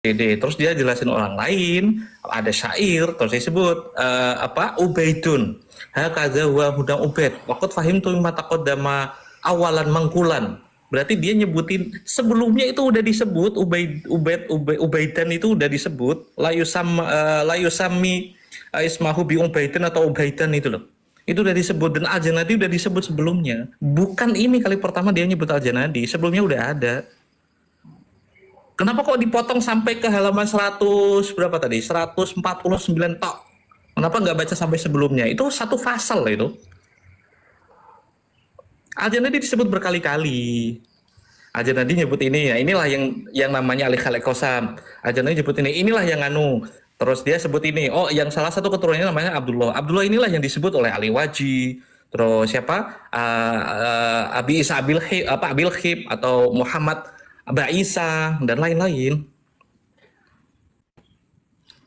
Terus dia jelasin orang lain, ada syair, terus disebut Ubaidun. Hakaza huwa hudang Ubaid. Waqad fahimtu mimma taqaddama awalan mangkulan. Berarti dia nyebutin sebelumnya itu udah disebut Ubaidan itu udah disebut la yusammi ismahu bi Ubaidan atau Ubaidan itu loh. Itu udah disebut dan Al-Janadi udah disebut sebelumnya. Bukan ini kali pertama dia nyebut Al-Janadi, sebelumnya udah ada. Kenapa kok dipotong sampai ke halaman 100 berapa tadi? 149 tok. Kenapa nggak baca sampai sebelumnya? Itu satu fasal itu. Al-Janadi disebut berkali-kali. Al-Janadi nyebut ini ya, inilah yang namanya Al-Khalek Qasam. Al-Janadi nyebut ini, inilah yang anu. Terus dia sebut ini, oh yang salah satu keturunannya namanya Abdullah. Abdullah inilah yang disebut oleh Ali Waji. Terus siapa? Abi Isa Abil Khib atau Muhammad Aba Isa dan lain-lain.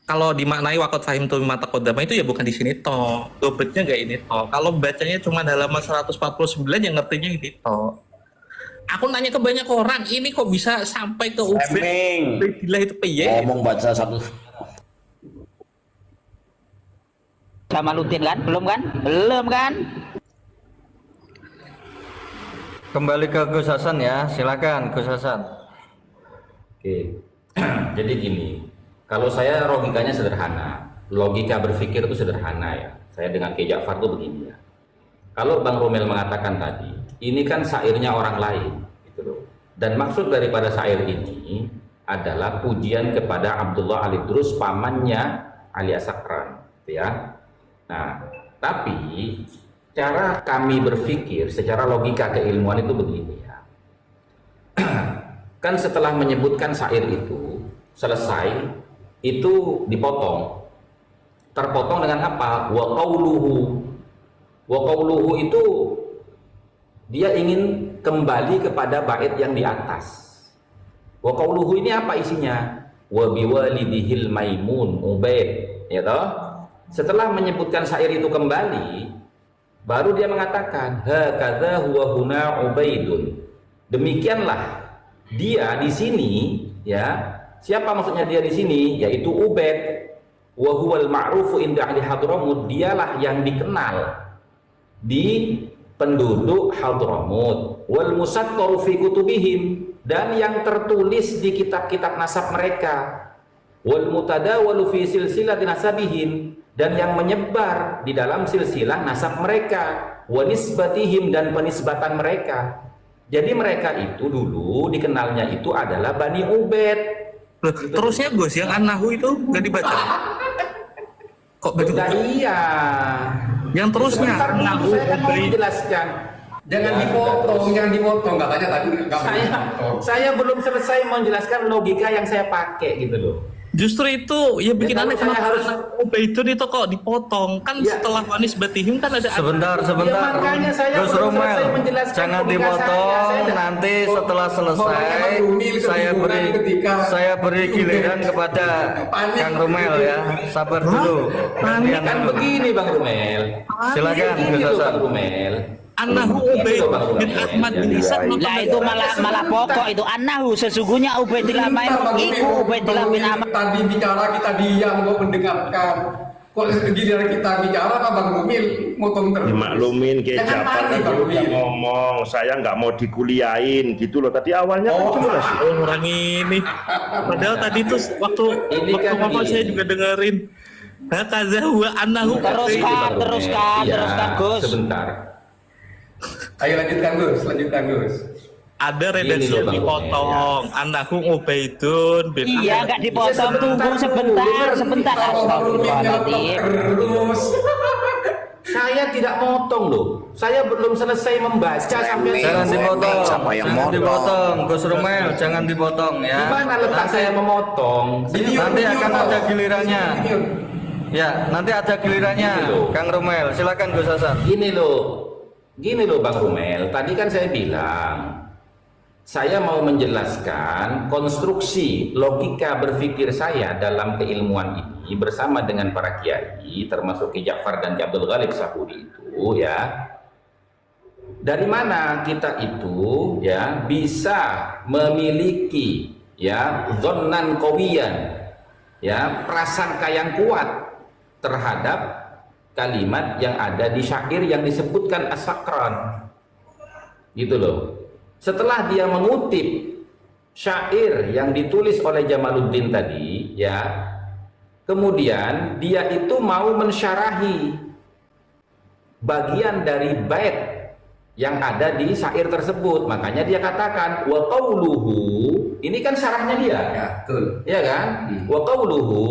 Kalau dimaknai waqad fahimtu mimma taqaddama itu ya bukan di sini toh. Dobetnya enggak ini toh. Kalau bacanya cuma halaman 149 yang ngertinya ini toh. Aku nanya ke banyak orang, ini kok bisa sampai ke Ubaid? Gila itu piye? Ngomong baca satu. Jamaluddin kan? Belum kan? Belum kan? Kembali ke Gus Hasan ya, silakan Gus Hasan. Oke, jadi gini, kalau saya logikanya sederhana, logika berpikir itu sederhana ya. Saya dengan Kiai Ja'far itu begini ya. Kalau Bang Romel mengatakan tadi, ini kan syairnya orang lain, gitu loh. Dan maksud daripada syair ini adalah pujian kepada Abdullah Al-Idrus pamannya Ali As-Sakran, gitu ya. Nah, tapi cara kami berpikir secara logika keilmuan itu begini ya. Kan setelah menyebutkan syair itu selesai, itu dipotong. Terpotong dengan apa? Wa qauluhu. Wa qauluhu itu dia ingin kembali kepada bait yang di atas. Wa qauluhu ini apa isinya? Wa biwalidihil maimun Ubaid, ya toh? Setelah menyebutkan syair itu kembali, baru dia mengatakan hakadza huwa huna Ubaidun. Demikianlah dia di sini ya. Siapa maksudnya dia di sini? Yaitu Ubaid. Wa huwal ma'rufu inda ahli Hadramut. Dialah yang dikenal di penduduk Hadramut. Wal musattaru fi kutubihim, dan yang tertulis di kitab-kitab nasab mereka. Wal mutadawalu fi silsilati nasabihim, dan yang menyebar di dalam silsilah nasab mereka. Wa nisbatihim, dan penisbatan mereka. Jadi mereka itu dulu dikenalnya itu adalah Bani Ubaid. Terusnya Gus, yang An-Nahwu itu nggak dibaca? Kok begitu? Iya. Yang terusnya An-Nahwu saya mau menjelaskan. Jangan dipotong katanya tadi Saya belum selesai menjelaskan logika yang saya pakai gitu loh. Justru itu ya bikin aneh, kenapa harus Ubaidun itu kok dipotong? Kan ya, setelah Wanis Batihim kan ada Sebentar. Ya, makanya saya Gus belum Romel, selesai menjelaskan jangan logika dipotong. saya. Nanti setelah selesai saya beri giliran kepada Kang Romel ya. Sabar dulu. Ini kan begini Bang Romel. Silakan Gus Hasan. Bang Romel. An-Nahwu Ubaid bin Ahmad bin Isa. Lah itu malah pokok itu An-Nahwu, sesungguhnya Ubaidillah iku Ubaidillah bin Ahmad. Tadi bicara kita diam kok mendengarkan. Kok giliran kita bicara Pak Bang Rumil motong terus. Dimaklumin Kiai Ja'far ngomong, saya nggak mau dikuliahin gitu loh. Tadi awalnya kan jelas. Orang ini. Padahal tadi tuh waktu ngomong saya juga dengerin. Hakaza huwa An-Nahwu. Teruskan Gus. Sebentar. Ayo lanjutkan Gus. Ada redaksi yang dipotong. An-Nahwu Ubaidun bin Ahmad. Iya, enggak dipotong, tunggu sebentar. Astagfirullahaladzim. Terus. Saya tidak motong loh. Saya belum selesai membaca sampai Jangan dipotong. Siapa yang Jangan dipotong, Gus Romel, jangan dipotong ya. Di mana letak saya memotong? Nanti akan ada gilirannya. Ya, nanti ada gilirannya. Kang Romel, silakan Gus Hasan. Gini loh Bang Romel. Tadi kan saya bilang saya mau menjelaskan konstruksi logika berpikir saya dalam keilmuan ini bersama dengan para kiai, termasuk Ki Ja'far dan Ki Abdul Ghalib Sapuri itu ya. Dari mana kita itu ya bisa memiliki ya dzannan qawiyan, ya prasangka yang kuat terhadap kalimat yang ada di syair yang disebutkan as-sakran, gitu loh. Setelah dia mengutip syair yang ditulis oleh Jamaluddin tadi, ya, kemudian dia itu mau mensyarahi bagian dari bait yang ada di syair tersebut. Makanya dia katakan wa qauluhu, ini kan syarahnya dia, Ya, betul. ya kan? Wa qauluhu,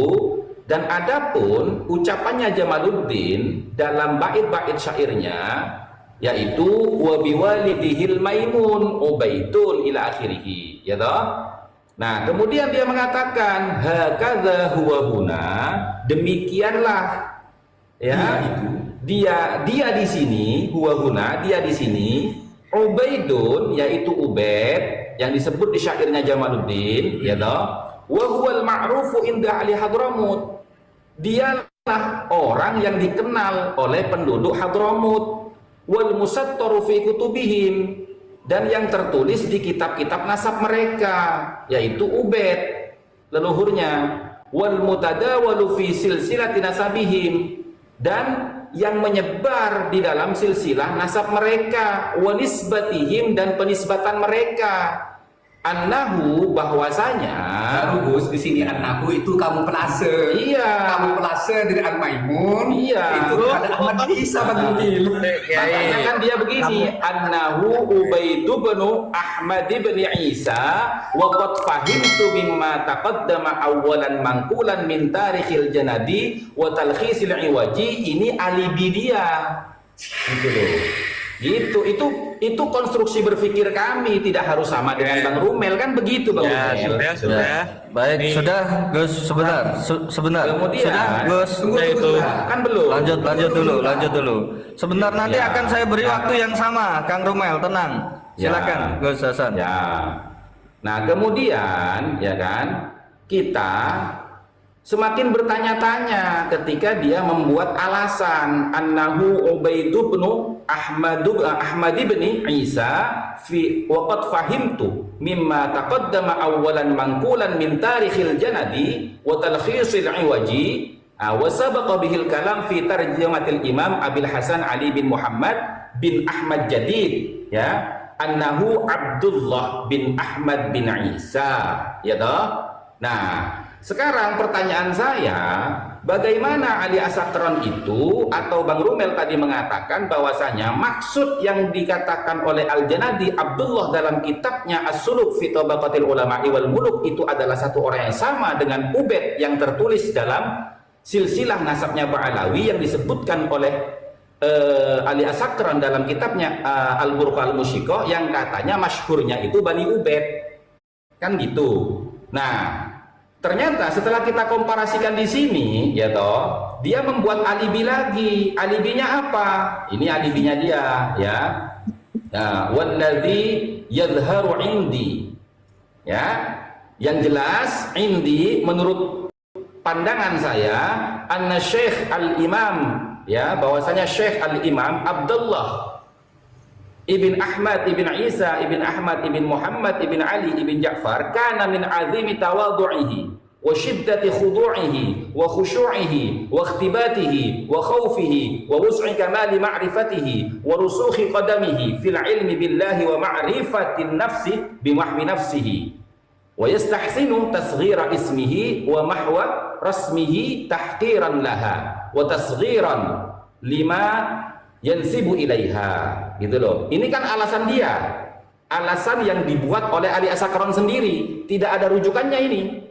dan adapun ucapannya Jamaluddin dalam bait-bait syairnya, yaitu wa biwalidihil maimun ubaidun ila akhirih, ya toh. Nah, kemudian dia mengatakan hakadza huwa huna, demikianlah, ya, dia di sini, huwa huna, dia di sini, ubaidun, yaitu Ubaid yang disebut di syairnya Jamaluddin, ya toh, wa huwal ma'rufu inda ahli Hadramut, dialah orang yang dikenal oleh penduduk Hadramut, wal musattaru fi kutubihim, dan yang tertulis di kitab-kitab nasab mereka, yaitu Ubaid leluhurnya, wal mutadawalu fi silsilati nasabihim, dan yang menyebar di dalam silsilah nasab mereka, wa nisbatihim, dan penisbatan mereka, annahu, bahwasanya, Bagus di sini annahu itu kamu pelase. iya, Kamu pelase dari Al-Maimun. Iya. Itu ada Ahmad Isa Bang Mukil. makanya kan dia begini, annahu Ubaidu bnu Ahmad bin Isa wa qad fahimtu mimma taqaddama awwalan mangkulan min tarikhil janadi wa talkhisil iwaji, ini alibi dia, gitu loh. Gitu, itu konstruksi berpikir kami, tidak harus sama dengan Bang Rumel, kan begitu Bang Rumel. Sudah. Baik, Ini- sudah Gus, sebentar. Kemudian- Sudah Gus. Sudah itu. Kan belum. Lanjut dulu. Sebentar, nanti Ya. akan saya beri Ya. waktu yang sama, Kang Rumel, tenang. Silakan, Ya. Gus Hasan. Ya. Nah, kemudian, ya kan, kita semakin bertanya-tanya ketika dia membuat alasan annahu Ubaidu bnu Ahmad bin Isa fi waqad fahimtu mimma taqaddama awwalan mangkulan min tarikhil janadi wa talkhisil iwaji wa sabaqa bihil kalam fi tarjamatil Imam Abil Hasan Ali bin Muhammad bin Ahmad Jadid, ya, annahu Abdullah bin Ahmad bin Isa, ya toh. Nah, sekarang pertanyaan saya, bagaimana Ali As-Sakran itu, atau Bang Rumel tadi mengatakan bahwasanya maksud yang dikatakan oleh Al-Janadi Abdullah dalam kitabnya As-Suluk fi Tabaqatil Ulama'i wal Muluk itu adalah satu orang yang sama dengan Ubaid yang tertulis dalam silsilah nasabnya Ba'alawi yang disebutkan oleh Ali As-Sakran dalam kitabnya Al-Burqa Al-Musyiqah yang katanya masyhurnya itu Bani Ubaid, kan gitu. Nah, ternyata setelah kita komparasikan di sini, ya toh, dia membuat alibi lagi. Alibinya apa? Ini alibinya dia, ya. Nah, walladzi yadhharu indi. Ya. Yang jelas indi menurut pandangan saya anna Syekh Al-Imam, ya, bahwasanya Syekh Al-Imam Abdullah Ibn Ahmad Ibn Isa Ibn Ahmad Ibn Muhammad Ibn Ali Ibn Ja'far kana min azimi tawadu'ihi wa shiddati khudu'ihi wa khushu'ihi wa ikhtibatihi wa khawfihi wa wus'i kamali ma'rifatihi wa rusukhi qadamihi fil ilmi billahi wa ma'rifatin nafsi bimahwi nafsihi wa yastahsinu tasghira ismihi wa mahwa rasmihi tahqiran laha wa tasghiran lima yansibu ilaiha, gitu loh. Ini kan alasan dia, alasan yang dibuat oleh Ali As-Sakran sendiri, tidak ada rujukannya ini,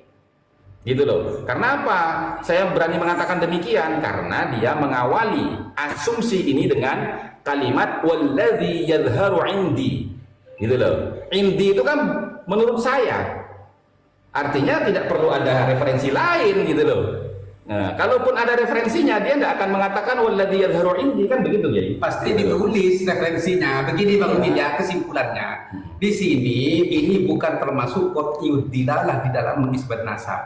gitu loh. Karena apa saya berani mengatakan demikian? Karena dia mengawali asumsi ini dengan kalimat walladzi yadhharu indi, gitu loh. Indi itu kan menurut saya artinya tidak perlu ada referensi lain, gitu loh. Nah, kalaupun ada referensinya, dia tidak akan mengatakan walladzi yadhharu indi, kan begitu ya? Pasti ditulis referensinya. Begini Bang Udin, ya, kesimpulannya. Di sini ini bukan termasuk qat'iyud dilalah di dalam menisbat nasab.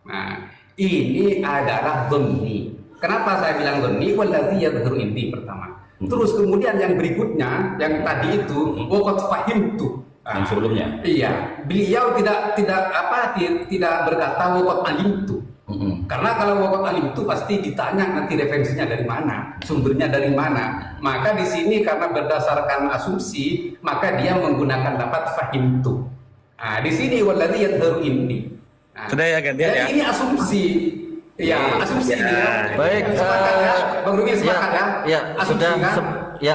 Nah, ini adalah dhanni. Kenapa saya bilang dhanni? Walladzi yadhharu indi pertama. Terus kemudian yang berikutnya, yang tadi itu waqad fahimtu. yang sebelumnya. Iya, beliau tidak berkata waqad alimtu. Karena kalau waqad alimtu pasti ditanya nanti referensinya dari mana, sumbernya dari mana. Maka di sini karena berdasarkan asumsi, maka dia menggunakan lafaz fahimtu. Nah, di sini waladzi yadharu ini. Nah, Sudah ya gantian jadi ya. ini asumsi. Ya, asumsi ini. Ya. Baik, Sepakat ya, Bang Rumi sepakat ya. Ya, Asumsi,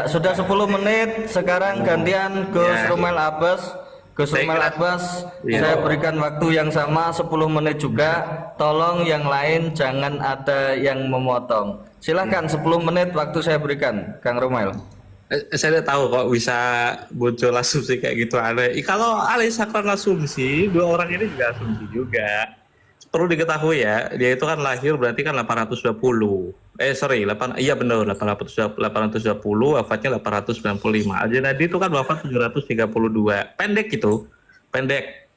sudah 10 menit. Sekarang gantian Gus Rumel Abbas. Gus Saya Rumel kira- Abbas, Iya. saya berikan waktu yang sama 10 menit juga. Tolong yang lain jangan ada yang memotong. Silahkan 10 menit waktu saya berikan, Kang Rumel. Saya tidak tahu kok bisa muncul asumsi kayak gitu aneh. Kalau Al-Sakron asumsi, dua orang ini juga asumsi juga. Perlu diketahui ya, dia itu kan lahir berarti kan 820. Iya benar 820, wafatnya 895. Al-Janadi itu kan wafat 732. Pendek gitu, pendek.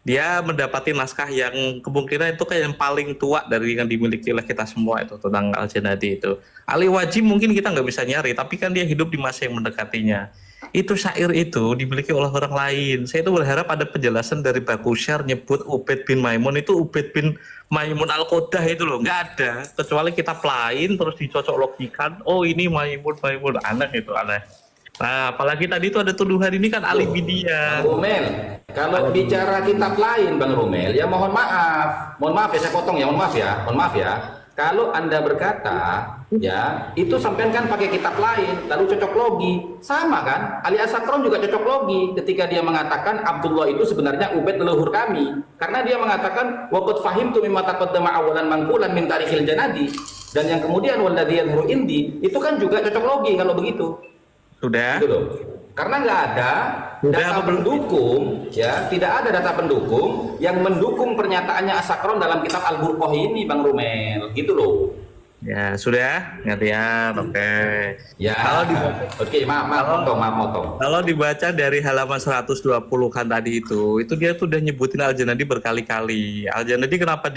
Dia mendapati naskah yang kemungkinan itu kayak yang paling tua dari yang dimiliki oleh kita semua itu tentang Al-Janadi itu. Ali Wajib mungkin kita nggak bisa nyari, tapi kan dia hidup di masa yang mendekatinya. Itu syair itu dimiliki oleh orang lain. Saya itu berharap ada penjelasan dari Bakusyar nyebut Ubaid bin Maimun itu Ubaid bin Maimun Al-Qodah itu loh, nggak ada. Kecuali kitab lain terus dicocok logikan, oh ini Maimun, aneh itu aneh. Nah, apalagi tadi itu ada tuduhan ini kan alibi dia. Bang Rumel, kalau bicara kitab lain Bang Rumel, ya mohon maaf ya saya potong ya, mohon maaf ya. Kalau Anda berkata, ya itu sampean kan pakai kitab lain, lalu cocok logi, sama kan? Ali As-Sakron juga cocok logi ketika dia mengatakan Abdullah itu sebenarnya Ubaid leluhur kami, karena dia mengatakan waqad fahimtu mimma taqaddama awalan mangkulan min tarikhil Janadi, dan yang kemudian walladzi yadhuru indi itu kan juga cocok logi kalau begitu. Sudah. Gitu loh. Karena nggak ada data pendukung, ya tidak ada data pendukung yang mendukung pernyataannya As-Sakron dalam kitab Al-Burqah ini, Bang Rumel, gitu loh. Ya sudah, ngertian, oke. Ya. Kalau Oke, maaf motong. Kalau dibaca dari halaman 120 kan tadi itu dia tuh udah nyebutin Al-Janadi berkali-kali. Al-Janadi kenapa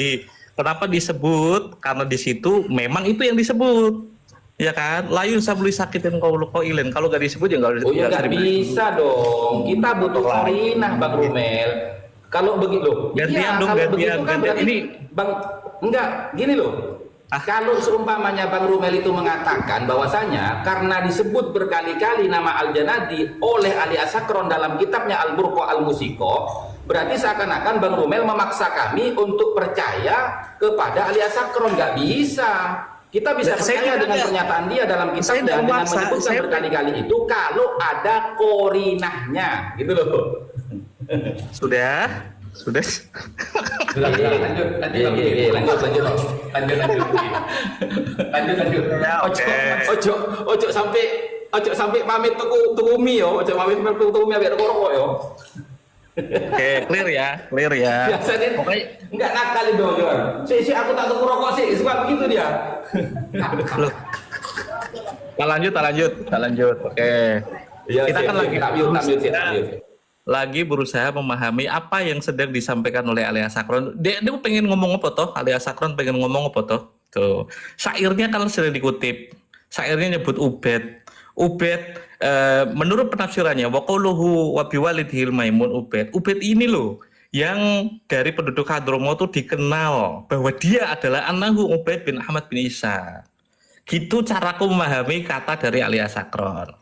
disebut? Karena di situ memang itu yang disebut. Ya kan, layun sabli sakitin qaulin. Kalau nggak disebut ya nggak Oh ya nggak bisa dong. Kita butuh qarinah, Bang Rumel. Kalau begitu, Gantian dong, kalau gantian. begitu kan berarti Ini Bang enggak gini loh. Kalau seumpamanya Bang Rumel itu mengatakan bahwasanya karena disebut berkali-kali nama Al-Janadi oleh Ali As-Sakron dalam kitabnya Al-Burqah Al-Musiqah, berarti seakan-akan Bang Rumel memaksa kami untuk percaya kepada Ali As-Sakron. Nggak bisa. Kita bisa percaya dengan pernyataan dia dalam kitab dan dengan menyebutkan berkali-kali itu kalau ada korinahnya, gitu loh. sudah. Lanjut. Ya, oke. Ojo sampai pamit tuku mie yo, ojo pamit tuku mie biar rokok yo. Oke, clear ya. Biasanya Pokoknya enggak nakal itu, Johan. Si aku tak tuku rokok sih, sebab begitu dia. loh. Kita lanjut. Oke. Ya, Kita kan lagi lagi berusaha memahami apa yang sedang disampaikan oleh Ali As-Sakron. Dia pengen ngomong apa toh? Ali As-Sakron pengen ngomong apa toh? Tuh. Syairnya kan sering dikutip. Syairnya nyebut Ubaid. Menurut penafsirannya waqauluhu wa biwalidihil Maimun Ubaid ini loh yang dari penduduk Hadramaut tuh dikenal bahwa dia adalah annahu Ubaid bin Ahmad bin Isa. Gitu caraku memahami kata dari Ali As-Sakron.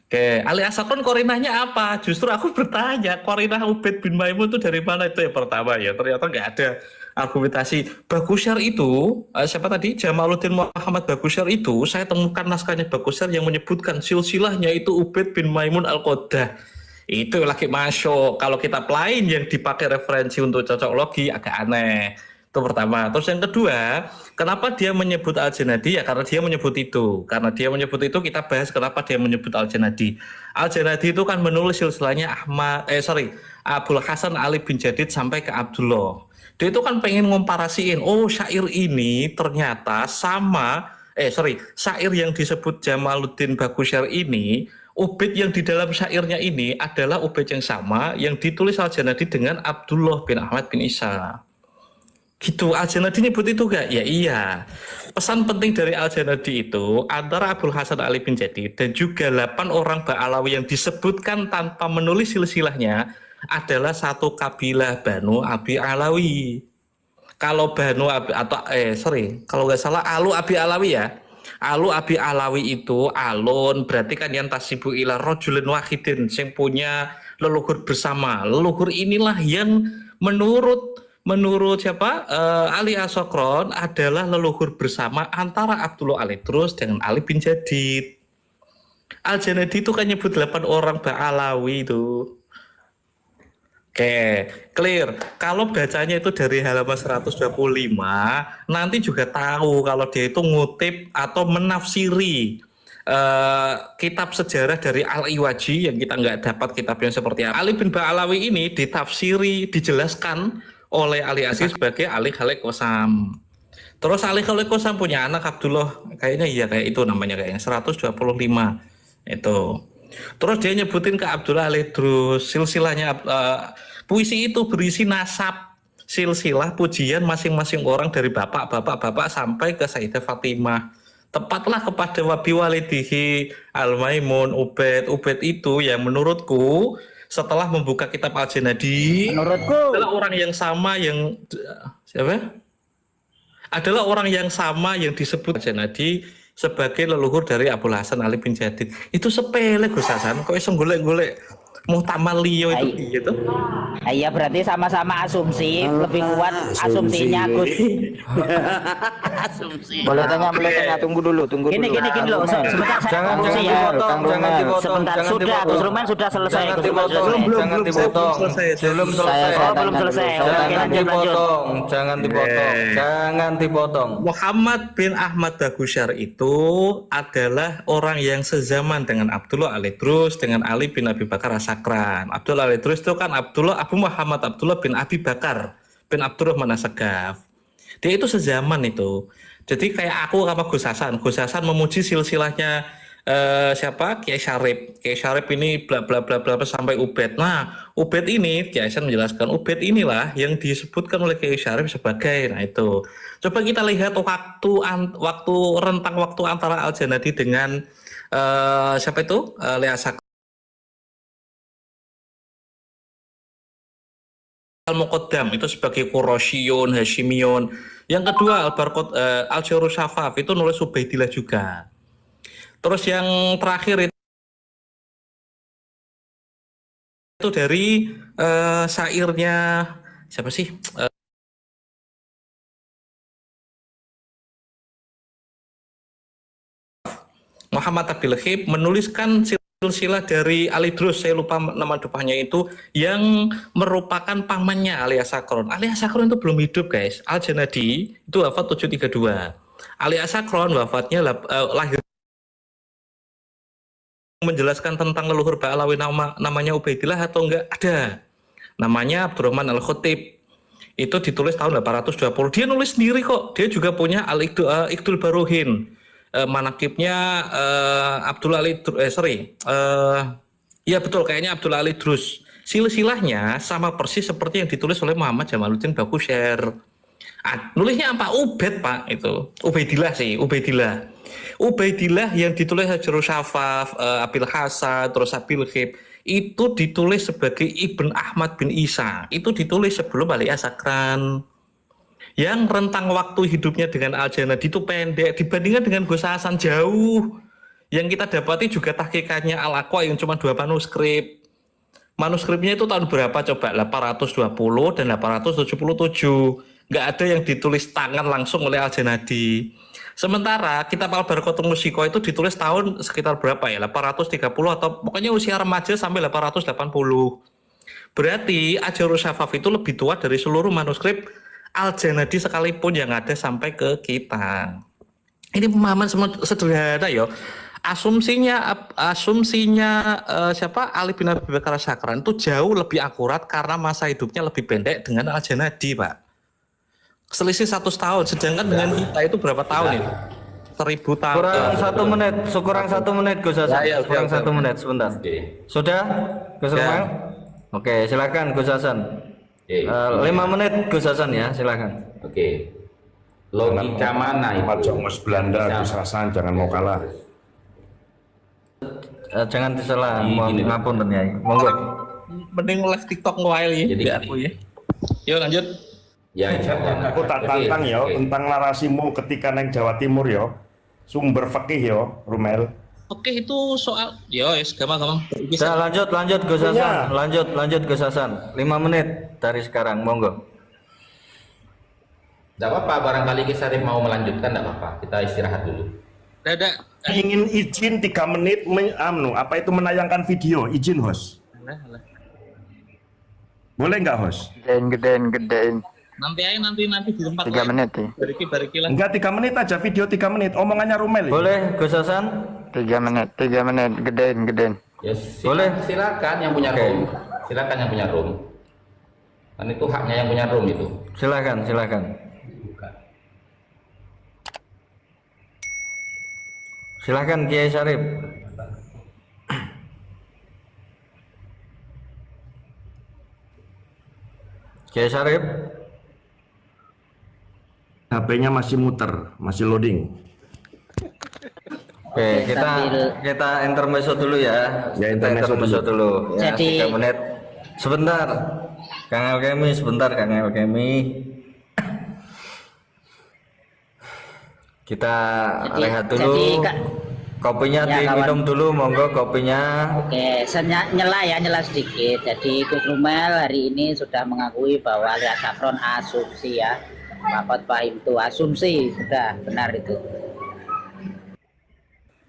Oke, Ali As-Sakron korinahnya apa? Justru aku bertanya, korinah Ubaid bin Maimun itu dari mana? Itu yang pertama ya. Ternyata nggak ada argumentasi. Bakusyar itu, siapa tadi? Jamaluddin Muhammad Bakusyar itu, saya temukan naskahnya Bakusyar yang menyebutkan silsilahnya itu Ubaid bin Maimun Al-Qodah. Itu lagi masuk. Kalau kitab lain yang dipakai referensi untuk cocok logi agak aneh. Itu pertama. Terus yang kedua, kenapa dia menyebut Al-Janadi? Ya karena dia menyebut itu. Karena dia menyebut itu, kita bahas kenapa dia menyebut Al-Janadi. Al-Janadi itu kan menulis silsilahnya Abul Hasan Ali bin Jadid sampai ke Abdullah. Dia itu kan pengen ngomparasiin, oh syair ini ternyata sama, syair yang disebut Jamaluddin Bakusyar ini, Ubaid yang di dalam syairnya ini adalah Ubaid yang sama yang ditulis Al-Janadi dengan Abdullah bin Ahmad bin Isa. Gitu, Al-Janadi nyebut itu gak? Ya iya. Pesan penting dari Al-Janadi itu antara Abul Hasan Ali bin Jadid dan juga 8 orang Ba'alawi yang disebutkan tanpa menulis silsilahnya adalah satu kabilah Banu Abi Alawi. Kalau Banu Abi atau kalau nggak salah Alu Abi Alawi ya. Alu Abi Alawi itu alun berarti kan yang tasibu ila rajulin wahidin yang punya leluhur bersama. Leluhur inilah yang menurut siapa? Ali Asokron adalah leluhur bersama antara Abdullah Al-Idrus dengan Ali bin Jadid. Al-Janadi itu kan nyebut 8 orang Ba'alawi itu. Oke, clear. Kalau bacanya itu dari halaman 125, nanti juga tahu kalau dia itu ngutip atau menafsiri kitab sejarah dari Al-Iwaji yang kita nggak dapat kitabnya seperti apa. Ali bin Ba'alawi ini ditafsiri, dijelaskan oleh Ali Aziz sebagai Ali Khalid Qasam. Terus Ali Khalid Qasam punya anak Abdullah, kayaknya iya kayak itu namanya kayaknya 125 itu. Terus dia nyebutin ke Abdullah Al-Idrus, silsilahnya puisi itu berisi nasab, silsilah pujian masing-masing orang dari bapak sampai ke Sayyidah Fatimah. Tepatlah kepada wabi walidihi Al-Maimun Ubaid itu yang menurutku setelah membuka kitab Al-Janadi adalah orang yang sama yang siapa? Adalah orang yang sama yang disebut Al-Janadi sebagai leluhur dari Abul Hasan Ali bin Jadid. Itu sepele Gus Hasan, kok iso golek-golek muhtamal liyo itu gitu. Iya berarti sama-sama asumsi, lebih kuat asumsinya Gus. Asumsi. Boleh tanya, tunggu dulu. Gini loh, sebentar saya asumsi ya. Sebentar, sudah Gus Rumen sudah selesai. Jangan dipotong. Belum selesai. Jangan dipotong. Muhammad bin Ahmad Bagusyar itu adalah orang yang sezaman dengan Abdullah Al-Idrus, dengan Ali bin Abi Bakar As-Sakran. Abdullah Al-Idrus itu kan Abu Muhammad Abdullah bin Abi Bakar bin Abdurrahman As-Sagaf. Dia itu sezaman itu. Jadi kayak aku sama Gus Hasan memuji silsilahnya siapa? Kiai Syarif ini bla bla bla bla sampai Ubaid. Nah, Ubaid ini Kiai Hasan menjelaskan Ubaid inilah yang disebutkan oleh Kiai Syarif sebagai itu. Coba kita lihat rentang waktu antara Al-Janadi dengan siapa itu? Lea Sakran. Al-Muqaddam itu sebagai Quraisyun, Hashimiyun. Yang kedua Al-Jarus Syafaf itu nulis Ubaidillah juga. Terus yang terakhir itu dari syairnya siapa sih? Muhammad Abil Khib menuliskan silsilah dari Al-Idrus, saya lupa nama depannya itu, yang merupakan pamannya Ali As-Sakron. Ali As-Sakron itu belum hidup guys. Al-Janadi itu wafat 732. Ali As-Sakron wafatnya lahir menjelaskan tentang leluhur Ba'alawi namanya Ubaidillah atau enggak ada. Namanya Abdurrahman Al-Khutib. Itu ditulis tahun 820. Dia nulis sendiri kok. Dia juga punya Al-Iqdul Baruhin. Manakibnya Abdullah Al-Idrus, ya betul kayaknya Abdullah Al-Idrus. Silsilahnya sama persis seperti yang ditulis oleh Muhammad Jamaluddin Bagusyar. Nulisnya apa? Ubaid Pak itu. Ubaidillah yang ditulis Jarus Syafaf, Abil Hasan, terus Abil Khib itu ditulis sebagai Ibn Ahmad bin Isa. Itu ditulis sebelum Ali As-Sakran. Yang rentang waktu hidupnya dengan Al-Janadi itu pendek dibandingkan dengan Gus Hasan jauh. Yang kita dapati juga tahqiqatnya Al-Aqwa yang cuma 2 manuskrip. Manuskripnya itu tahun berapa coba? 820 dan 877. Nggak ada yang ditulis tangan langsung oleh Al-Janadi. Sementara kitab Al-Barqatul Musiko itu ditulis tahun sekitar berapa ya? 830 atau pokoknya usia remaja sampai 880. Berarti Al-Jarus Syafaf itu lebih tua dari seluruh manuskrip Al-Janadi sekalipun yang ada sampai ke kita. Ini pemahaman sederhana ya. Asumsinya siapa? Ali bin Abi Bakar As-Sakran itu jauh lebih akurat karena masa hidupnya lebih pendek dengan Al-Janadi, Pak. Selisih 100 tahun, sedangkan dengan kita itu berapa tahun ini? 1000 tahun. Kurang 1 menit Gus Hasan. Kurang 1 menit sebentar. Sudah Gus Rumen? Oke, silakan Gus Hasan. 5 menit Gus Hasan ya, silakan. Oke. Logika mana itu? Mas Belanda, Gus Hasan jangan mau kalah. Jangan disela, ngapun ya. Monggo. mending live TikTok while ya. Jadi Di gini. aku ya. Yuk lanjut. Ya, insya Allah. Aku tak tantang ya tentang narasimu ketika neng Jawa Timur ya. Sumber fikih ya, Rumel. Oke, itu soal gampang. Bisa lanjut Gus Hasan. Lanjut Gus Hasan. 5 menit dari sekarang, monggo. Tidak apa-apa, barangkali Ki Sarip mau melanjutkan, tidak apa-apa. Kita istirahat dulu. Dadah. Ingin izin 3 menit apa itu menayangkan video, izin host. Boleh nggak host? Gedein. Nanti di tempat 3 menit ya. Bariki lah. Enggak 3 menit aja, video 3 menit. Omongannya Rumel. Ya? Boleh Gus Hasan? 3 menit. Gedein. Ya, Boleh. Silakan yang punya Oke. room. Silakan yang punya room. Kan itu haknya yang punya room itu. Silakan. Silakan Kiai Syarif. Kiai Syarif. HP-nya masih muter, masih loading. Oke, kita intermezzo dulu ya. Ya, Kita intermezzo dulu. Ya, Jadi- 3 menit. Sebentar. Kang Alkemi. Kita rehat dulu. Kopinya Ya, diminum dulu, monggo kopinya. Oke, saya nyela sedikit. Jadi Gus Rumel hari ini sudah mengakui bahwa alias Safron asumsi ya. Fakot pahim itu asumsi, sudah benar itu.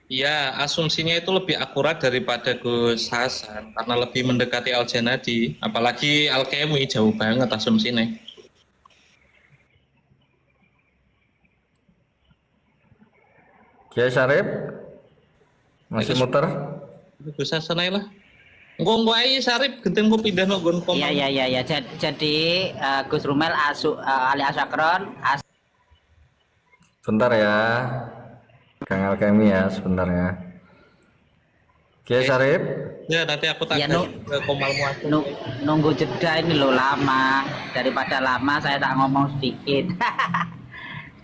Ya, asumsinya itu lebih akurat daripada Gus Hasan karena lebih mendekati Al-Janadi, apalagi Al-Kemi jauh banget asumsinya. Kiai Syarif masih muter. Gus Hasan aja lah. Engko ae Sarip genten ku pindah nang nggon kom. Iya. Jadi Gus Rumel alias Safron Sebentar ya. Kang Alkemi ya, sebentar ya. Kiai Syarif. Ya nanti aku tak Ya, ke komalmu aku. nunggu jeda ini loh lama. Daripada lama saya tak ngomong sedikit.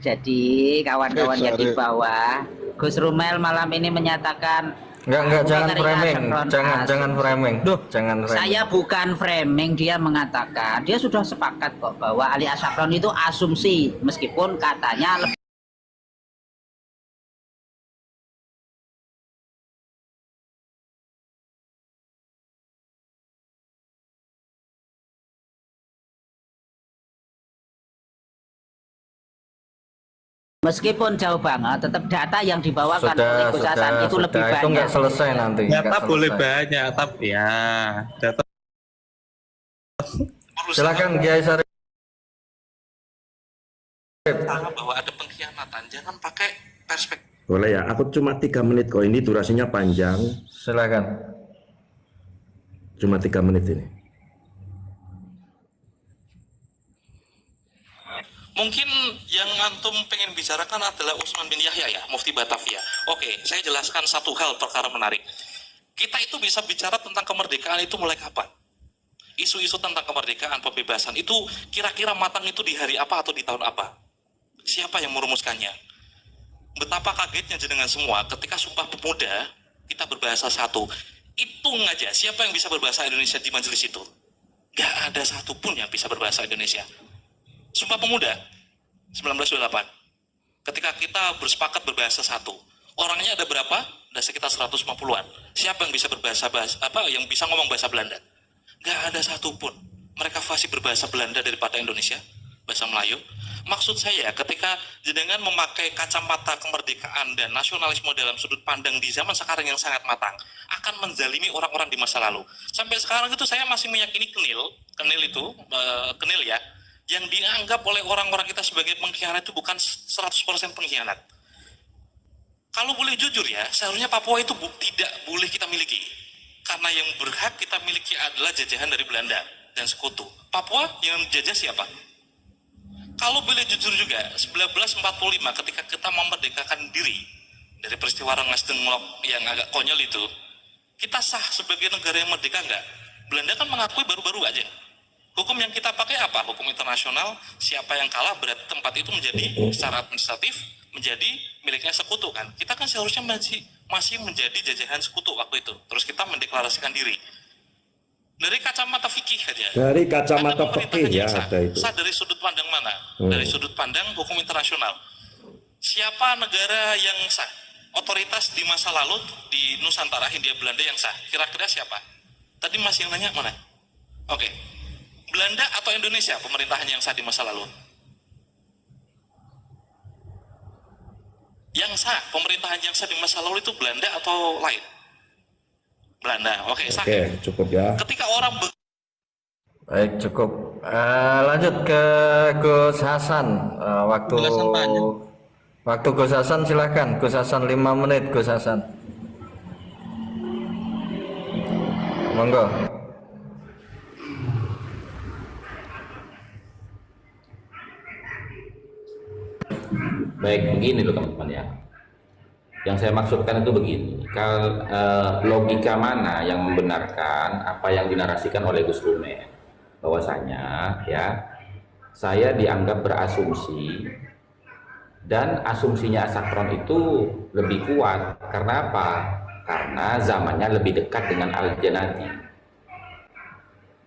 Jadi kawan-kawan yang di bawah, Gus Rumel malam ini menyatakan Enggak, jangan dari framing. Safron Jangan framing. Jangan framing. Saya bukan framing, dia mengatakan dia sudah sepakat kok bahwa alias Safron itu asumsi meskipun katanya meskipun jauh banget tetap data yang dibawakan oleh Gus Hasan itu lebih Itu banyak. enggak selesai nanti. Data nggak boleh selesai. banyak tapi ya data. Silakan Kiai Syarif. Bahwa ada pengkhianatan, jangan pakai perspektif. Boleh ya, aku cuma 3 menit kok, ini durasinya panjang. Silakan. Cuma 3 menit ini. Mungkin yang antum pengen bicarakan adalah Utsman bin Yahya ya, Mufti Batavia. Oke, saya jelaskan satu hal perkara menarik. Kita itu bisa bicara tentang kemerdekaan itu mulai kapan? Isu-isu tentang kemerdekaan, pembebasan itu kira-kira matang itu di hari apa atau di tahun apa? Siapa yang merumuskannya? Betapa kagetnya jenengan semua ketika Sumpah Pemuda kita berbahasa satu. Hitung aja siapa yang bisa berbahasa Indonesia di majelis itu. Gak ada satupun yang bisa berbahasa Indonesia. Sumpah Pemuda 1928. Ketika kita bersepakat berbahasa satu, orangnya ada berapa? Ada sekitar 150-an. Siapa yang bisa yang bisa ngomong bahasa Belanda? Gak ada satupun. Mereka fasih berbahasa Belanda daripada Indonesia, bahasa Melayu. Maksud saya, ketika jenengan memakai kacamata kemerdekaan dan nasionalisme dalam sudut pandang di zaman sekarang yang sangat matang, akan menzalimi orang-orang di masa lalu. Sampai sekarang itu saya masih meyakini Kenil ya, yang dianggap oleh orang-orang kita sebagai pengkhianat itu bukan 100% pengkhianat. Kalau boleh jujur ya, seharusnya Papua itu tidak boleh kita miliki. Karena yang berhak kita miliki adalah jajahan dari Belanda dan sekutu. Papua yang jajah siapa? Kalau boleh jujur juga, 1945 ketika kita memerdekakan diri dari peristiwa Rengas Dengklok yang agak konyol itu, kita sah sebagai negara yang merdeka enggak? Belanda kan mengakui baru-baru aja. Hukum yang kita pakai apa? Hukum internasional, siapa yang kalah berarti tempat itu menjadi secara administratif menjadi miliknya sekutu kan. Kita kan seharusnya masih menjadi jajahan sekutu waktu itu. Terus kita mendeklarasikan diri. Dari kacamata fikih aja. Dari kacamata Ada fikih pemerintahan ya yang sah. ada itu. Sah dari sudut pandang mana? Dari sudut pandang hukum internasional. Siapa negara yang sah? Otoritas di masa lalu di Nusantara, Hindia Belanda yang sah. Kira-kira siapa? Tadi Mas yang nanya mana? Oke. Belanda atau Indonesia pemerintahan yang sah di masa lalu? Yang sah, pemerintahan yang sah di masa lalu itu Belanda atau lain? Belanda. Oke, sah. Oke, cukup ya. Ketika orang Baik, cukup. Lanjut ke Gus Hasan. Waktu Gus Hasan silahkan. Gus Hasan 5 menit, Gus Hasan. Monggo. Baik, begini loh teman-teman ya. Yang saya maksudkan itu begini, kalau logika mana yang membenarkan apa yang dinarasikan oleh Gus Rumel, bahwasanya ya saya dianggap berasumsi dan asumsinya Asakron itu lebih kuat karena apa? Karena zamannya lebih dekat dengan Al-Janadi.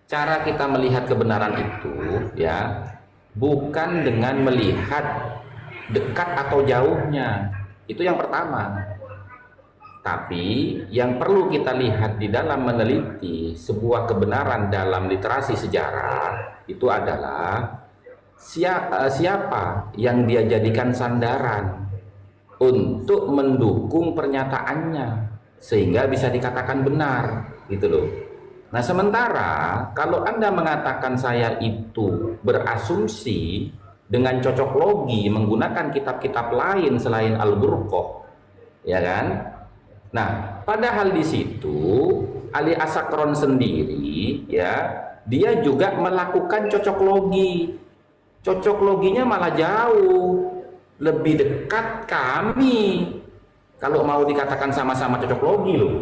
Cara kita melihat kebenaran itu ya bukan dengan melihat dekat atau jauhnya, itu yang pertama. Tapi yang perlu kita lihat di dalam meneliti sebuah kebenaran dalam literasi sejarah itu adalah siapa yang dia jadikan sandaran untuk mendukung pernyataannya sehingga bisa dikatakan benar, gitu loh. Nah, sementara kalau Anda mengatakan saya itu berasumsi dengan cocok logi menggunakan kitab-kitab lain selain Al-Burqah, ya kan? Nah, padahal di situ Ali Asakron sendiri ya, dia juga melakukan cocok logi. Cocok loginya malah jauh lebih dekat kami. Kalau mau dikatakan sama-sama cocok logi loh.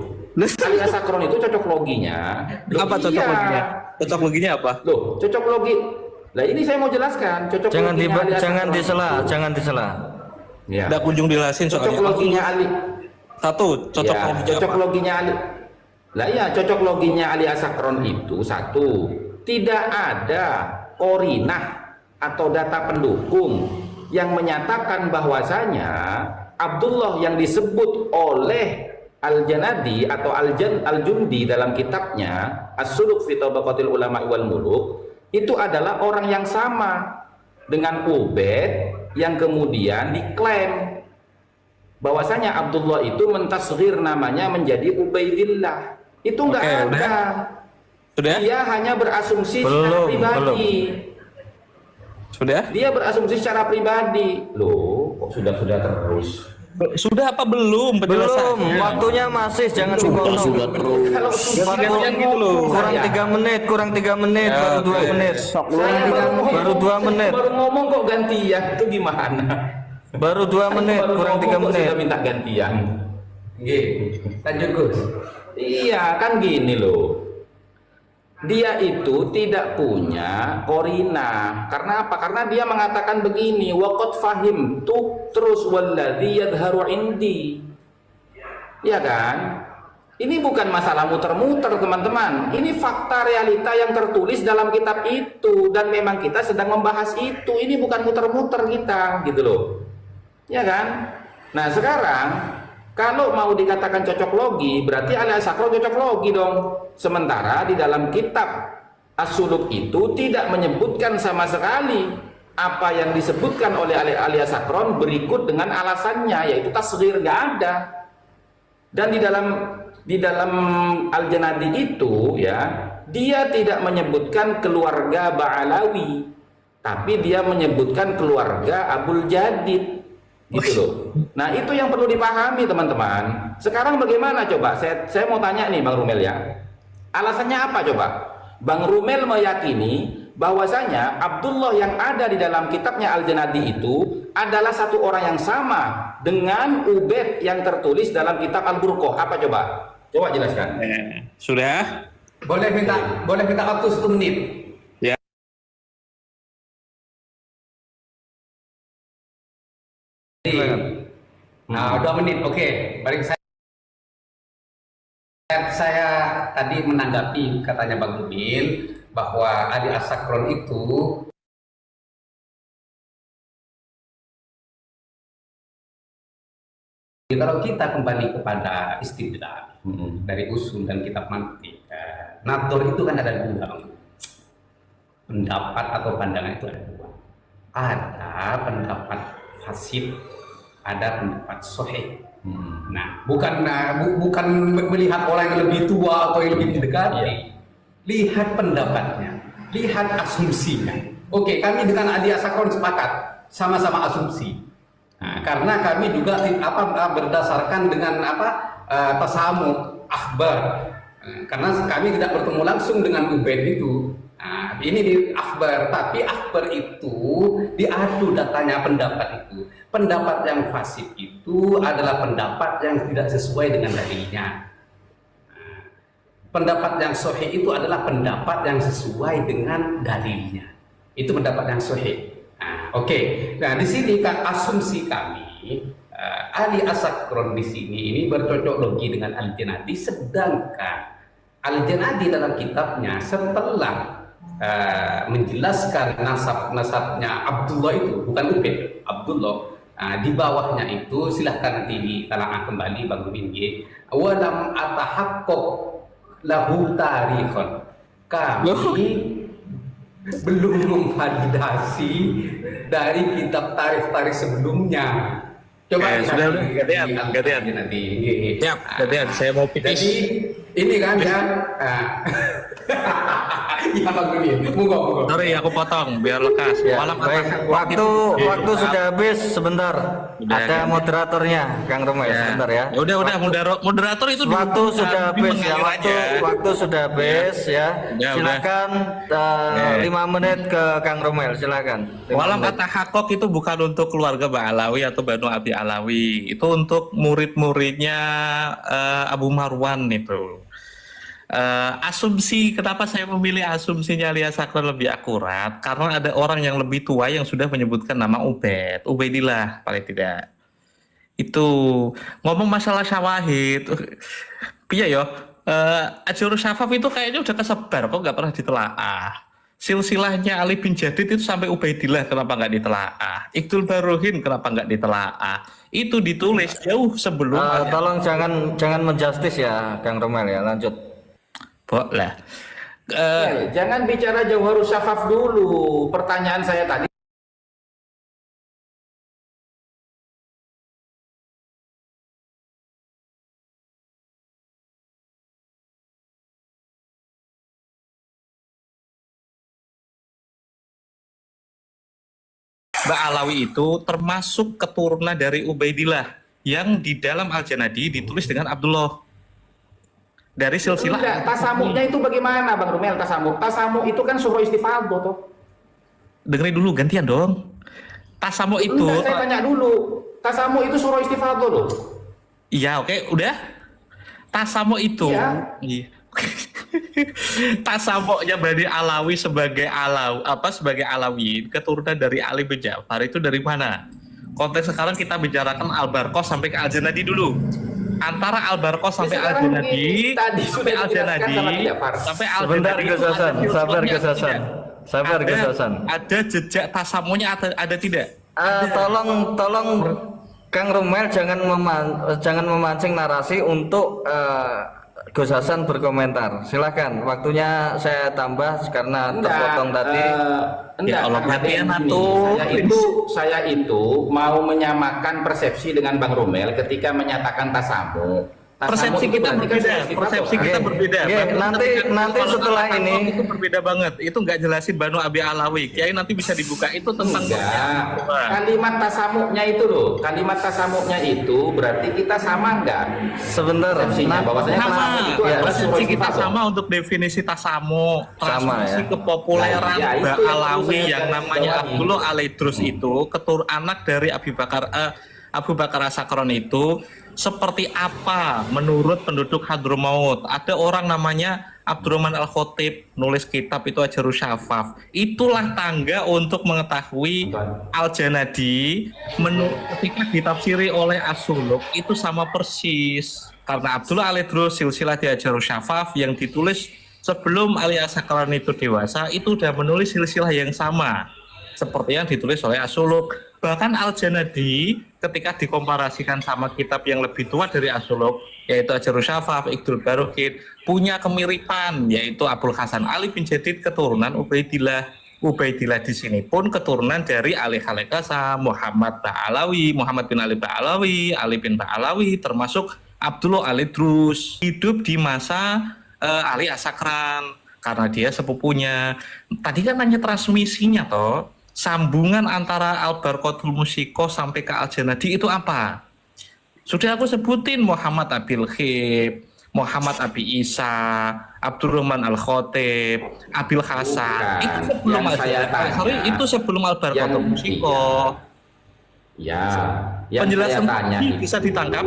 Ali Asakron itu cocok loginya. Apa cocok loginya? Cocok loginya apa? Loh, cocok logi. Lah ini saya mau jelaskan. Cocok loginya Ali Asakron jangan disela. Ya. Udah kunjung dijelasin Cocok soalnya. loginya Ali. Satu, cocok Ya, loginya cocok apa? loginya Ali. Lah ya, cocok loginya Ali Asakron itu satu, tidak ada korinah atau data pendukung yang menyatakan bahwasanya Abdullah yang disebut oleh Al-Janadi atau Al-Jundi dalam kitabnya As-Suluk fi Tabaqatil Ulama wal Muluk itu adalah orang yang sama dengan Ubaid yang kemudian diklaim bahwasanya Abdullah itu mentasghir namanya menjadi Ubaidillah. Itu enggak Oke, ada. Sudah? Dia hanya berasumsi secara pribadi. Sudah? Dia berasumsi secara pribadi. Loh, kok sudah terus? Sudah apa belum Belum, penjelasannya? waktunya masih, jangan dipotong. Kalau sudah Gantian gitu loh. Kurang 3 menit, baru 2 menit. Baru 2 menit. Baru ngomong kok gantian, itu gimana? Baru 2 menit, Baru kurang 3 ngomong kok menit. sudah minta gantian. Nggih. Lanjut Gus. Iya, kan gini loh. Dia itu tidak punya korina. Karena apa? Karena dia mengatakan begini, waqad fahimtu terus walladzi yadhharu indi. Ya kan? Ini bukan masalah muter-muter, teman-teman. Ini fakta realita yang tertulis dalam kitab itu dan memang kita sedang membahas itu. Ini bukan muter-muter kita, gitu loh. Ya kan? Nah, sekarang kalau mau dikatakan cocok logi, berarti Ali Asakron cocok logi dong. Sementara di dalam kitab As-Suluk itu tidak menyebutkan sama sekali apa yang disebutkan oleh Ali Asakron berikut dengan alasannya, yaitu tasghir, nggak ada. Dan di dalam Al-Janadi itu ya, dia tidak menyebutkan keluarga Ba'alawi, tapi dia menyebutkan keluarga Abul Jadid. Gitu loh. Nah, itu yang perlu dipahami teman-teman. Sekarang bagaimana coba? Saya mau tanya nih Bang Rumel ya. Alasannya apa coba? Bang Rumel meyakini bahwasanya Abdullah yang ada di dalam kitabnya Al-Janadi itu adalah satu orang yang sama dengan Ubaid yang tertulis dalam kitab Al-Burqah. Apa coba? Coba jelaskan. Sudah? Boleh minta waktu 1 menit. Nah, 2 menit. Oke. Baik, saya tadi menanggapi katanya Bang Nurdin bahwa Adi Asakron itu kalau kita kembali kepada istidlal dari usul dan kitab mantik, nador itu kan ada dua, pendapat atau pandangan itu ada dua. Ada pendapat fasid, ada pendapat sahih. Nah, bukan melihat orang yang lebih tua atau yang lebih mendekati. Lihat pendapatnya, lihat asumsinya. Oke, kami dengan Adi Asakron sepakat, sama-sama asumsi. Nah, karena kami juga berdasarkan dengan tasamu akhbar. Karena kami tidak bertemu langsung dengan Ubaid itu. Nah, ini di akhbar, tapi akhbar itu diadu datanya pendapat itu. Pendapat yang fasid itu adalah pendapat yang tidak sesuai dengan dalilnya. Nah, pendapat yang sahih itu adalah pendapat yang sesuai dengan dalilnya. Itu pendapat yang sahih. Nah, oke. Nah, di sini kan asumsi kami Ali Asakron di sini ini bercocok logi dengan Al-Janadi, sedangkan Al-Janadi dalam kitabnya setelah menjelaskan nasabnya Abdullah itu bukan Ubaid, Abdullah. Di bawahnya itu silahkan nanti ditelaah kembali Bang Rubin G. Walam atahaqqaq lahu tarikhon. Kami belum memvalidasi dari kitab tarikh sebelumnya. Coba gantian nanti. Siap, gantian. Saya mau pipis. Jadi ini kan ya. Ya Bang Rubin, monggo. Sorry, aku potong biar lekas. Ya, baik. Waktu sudah habis, sebentar. Ada moderatornya, Kang Romel, sebentar ya. Udah moderator itu waktu sudah habis ya, waktu sudah habis ya. Silakan 5 menit ke Kang Romel, silakan. Walam atahaqqaq itu bukan untuk keluarga Mbak Alawi atau Banu Abi Alawi. Itu untuk murid-muridnya Abu Marwan itu. Asumsi, kenapa saya memilih asumsinya Ali Asakron lebih akurat, karena ada orang yang lebih tua yang sudah menyebutkan nama Ubaidillah paling tidak. Itu ngomong masalah syawahid, piye yo, Ajurus Syafaf itu kayaknya udah kesebar kok nggak pernah ditelaah. Silsilahnya Ali bin Jadid itu sampai Ubaidillah, kenapa nggak ditelaah? Iqdul Baruhin kenapa nggak ditelaah? Itu ditulis jauh sebelum. Tolong jangan menjustis ya Kang Romel ya, lanjut. Boleh. Jangan bicara Jauharus Syafaf dulu. Pertanyaan saya tadi. Mbak Alawi itu termasuk keturunan dari Ubaidillah yang di dalam Al-Janadi ditulis dengan Abdullah. Dari silsilah. Enggak, tasamuknya itu bagaimana Bang Rumel? Tasamuk itu kan surah istifadho tuh. Dengerin dulu, gantian dong. Tasamuk itu. Enggak, saya tanya dulu. Tasamuk itu surah istifadho loh. Iya, oke, udah. Tasamuk itu. Iya. Tasamuknya Bani Alawi sebagai Alawi, keturunan dari Ali bin Ja'far itu dari mana? Konteks sekarang kita bicarakan Al-Barqos sampai ke Al-Janadi dulu. Antara Al-Barqos sampai Al-Janadi, sampai Al-Janadi, sampai Al-Janadi. Sabar Gus Hasan. Ada jejak tasamunya ada tidak? Tolong Kang Romel jangan memancing narasi untuk Gus Hasan berkomentar. Silakan, waktunya saya tambah karena terpotong tadi. Enggak, saya itu mau menyamakan persepsi dengan Bang Romel ketika menyatakan tasamu. Persepsi kita berbeda. Nanti setelah ini itu berbeda banget. Itu nggak jelasin Banu Abi Alawi. Kiai nanti bisa dibuka itu tentang kalimat tasamuknya itu loh. Kalimat tasamuknya itu berarti kita sama nggak? Sebentar. Persepsi kita sama untuk definisi tasamuk, transmisi kepopuleran Mbak Alawi yang namanya Abdullah Alaidrus itu anak dari Abu Bakar Asakron itu. Seperti apa menurut penduduk Hadramaut? Ada orang namanya Abdurrahman Al-Khotib nulis kitab itu Ajurus Syafaf. Itulah tangga untuk mengetahui Al-Janadi ketika ditafsiri oleh As-Suluk itu sama persis. Karena Abdullah Al-Idrus silsilah Diajarus Syafaf yang ditulis sebelum Ali As-Sakran itu dewasa itu udah menulis silsilah yang sama seperti yang ditulis oleh As-Suluk. Bahkan Al-Janadi ketika dikomparasikan sama kitab yang lebih tua dari As-Suluk yaitu Diajarus Syafaf, Iqdul Baruhin, punya kemiripan yaitu Abul Hasan Ali bin Jadid keturunan Ubaidillah. Ubaidillah di sini pun keturunan dari Ali Khalekasa, Muhammad Ba'alawi, Muhammad bin Ali Ba'alawi, Ali bin Ba'alawi, termasuk Abdullah Al-Idrus, hidup di masa Ali As-Sakran karena dia sepupunya. Tadi kan nanya transmisinya toh, sambungan antara Al-Barqatul Musiko sampai ke Al-Janadi itu apa? Sudah aku sebutin, Muhammad Abil Khib, Muhammad Abi Isa, Abdurrahman Al-Khotib, Abil Hasan. Itu sebelum itu sebelum Al-Barqatul Musiko. Ya, yang penjelasan saya tanya ini bisa ditangkap,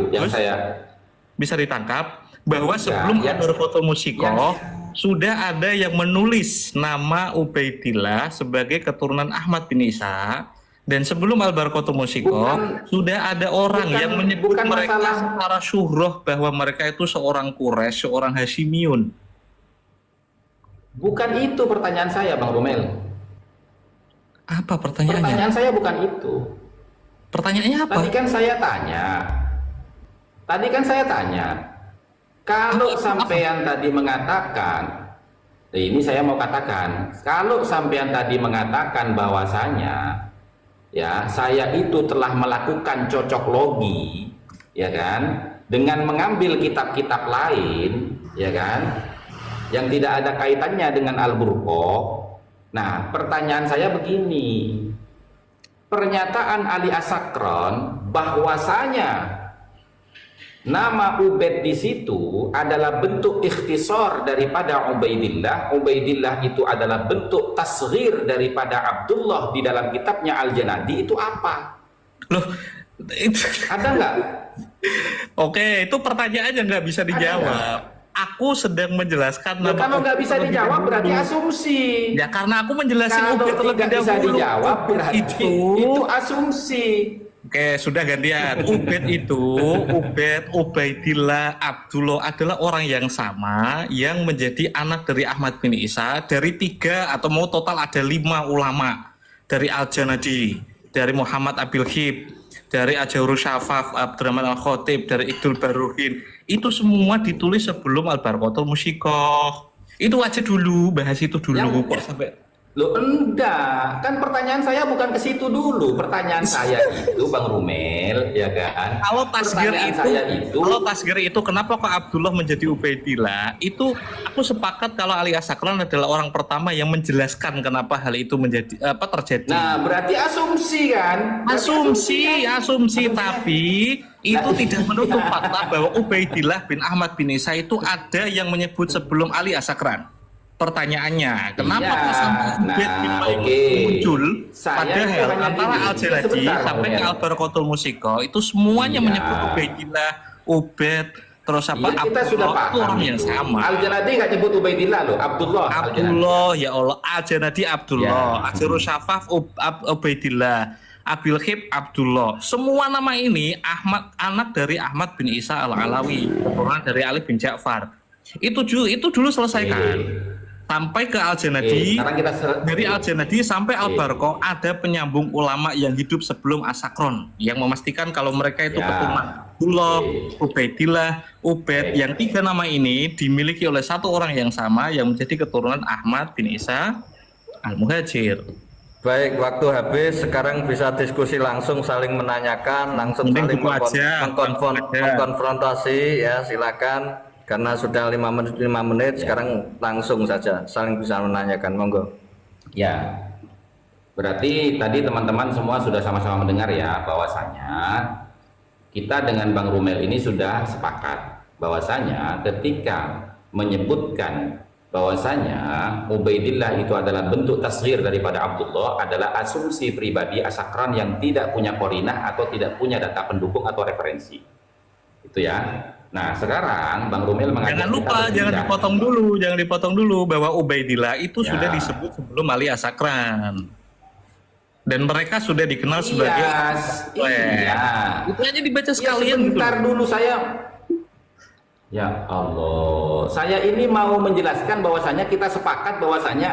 bisa ditangkap bahwa sebelum Al-Barqatul Musiko sudah ada yang menulis nama Ubaidillah sebagai keturunan Ahmad bin Isa. Dan sebelum Al-Barqatul Musiko sudah ada orang yang menyebut mereka secara syuhroh bahwa mereka itu seorang Quraisy, seorang Hashimiyun. Bukan itu pertanyaan saya, Bang Romel. Apa pertanyaannya? Pertanyaan saya bukan itu. Pertanyaannya apa? Tadi kan saya tanya, kalau sampean tadi mengatakan, ini saya mau katakan, kalau sampean tadi mengatakan bahwasanya ya saya itu telah melakukan cocok logi, ya kan, dengan mengambil kitab-kitab lain, ya kan, yang tidak ada kaitannya dengan Al-Burqah. Nah, pertanyaan saya begini, pernyataan Ali As-Sakran bahwasanya nama Ubaid di situ adalah bentuk ikhtisar daripada Ubaidillah. Ubaidillah itu adalah bentuk tasghir daripada Abdullah di dalam kitabnya Al-Janadi. Itu apa? Loh, itu ada nggak? Oke, itu pertanyaan yang nggak bisa dijawab. Aku sedang menjelaskan. Kalau nggak bisa dijawab berarti asumsi. Ya karena aku menjelaskan Ubaid terlebih dahulu. Bisa dijawab berarti itu asumsi. Oke, sudah gantian. Ubaidillah, Abdullah adalah orang yang sama yang menjadi anak dari Ahmad bin Isa dari 3 atau mau total ada 5 ulama dari Al-Janadi, dari Muhammad Abil Khib, dari Diajarus Syafaf, Abdurrahman Al-Khotib, dari Iqdul Baruhin. Itu semua ditulis sebelum Al-Barqatul Musiko. Itu aja dulu, bahas itu dulu kok sampai. Loh enggak, kan pertanyaan saya bukan ke situ dulu. Pertanyaan saya itu Bang Rumel, ya kan? Kalau tasghir itu kenapa kok Abdullah menjadi Ubaidillah? Itu aku sepakat kalau Ali As-Sakran adalah orang pertama yang menjelaskan kenapa hal itu menjadi terjadi. Nah, berarti asumsi kan? Asumsi tapi itu tidak menutup fakta bahwa Ubaidillah bin Ahmad bin Isa itu ada yang menyebut sebelum Ali As-Sakran. Pertanyaannya, kenapa sampai muncul padahal antara Al-Janadi sampai ke Al-Barqatul Musiko itu semuanya menyebut Ubaidillah, Ubaid, terus apa? Iya, kita sudah paham orang yang sama. Al-Janadi nggak nyebut Ubaidillah loh, Abdullah. Ya Allah, Al-Janadi Abdullah, Diajarus Syafaf Ubaidillah, Abil Khib Abdullah. Semua nama ini anak dari Ahmad bin Isa Al-Alawi, keturunan dari Ali bin Ja'far. Itu dulu selesaikan. Sampai ke Al-Janadi, dari Al-Janadi sampai Al-Barqah ada penyambung ulama yang hidup sebelum As-Sakran yang memastikan kalau mereka itu keturunan Abdullah, Ubaidillah, Ubaid, yang 3 nama ini dimiliki oleh satu orang yang sama yang menjadi keturunan Ahmad bin Isa Al-Muhajir. Baik, waktu habis, sekarang bisa diskusi langsung, saling menanyakan, langsung saling mengkonfrontasi, ya silakan. Karena sudah 5 menit, sekarang langsung saja saling bisa menanyakan, monggo. Ya, berarti tadi teman-teman semua sudah sama-sama mendengar ya bahwasanya kita dengan Bang Rumel ini sudah sepakat bahwasanya ketika menyebutkan bahwasanya Ubaidillah itu adalah bentuk tasghir daripada Abdullah adalah asumsi pribadi As-Sakran yang tidak punya korinah atau tidak punya data pendukung atau referensi. Itu ya. Nah, sekarang Bang Rumel mengajak jangan dipotong dulu bahwa Ubaidillah itu sudah disebut sebelum Ali As-Sakran. Dan mereka sudah dikenal sebagai iya. Itu aja dibaca sekalian. Sebentar dulu saya Ya Allah, saya ini mau menjelaskan bahwasanya kita sepakat bahwasanya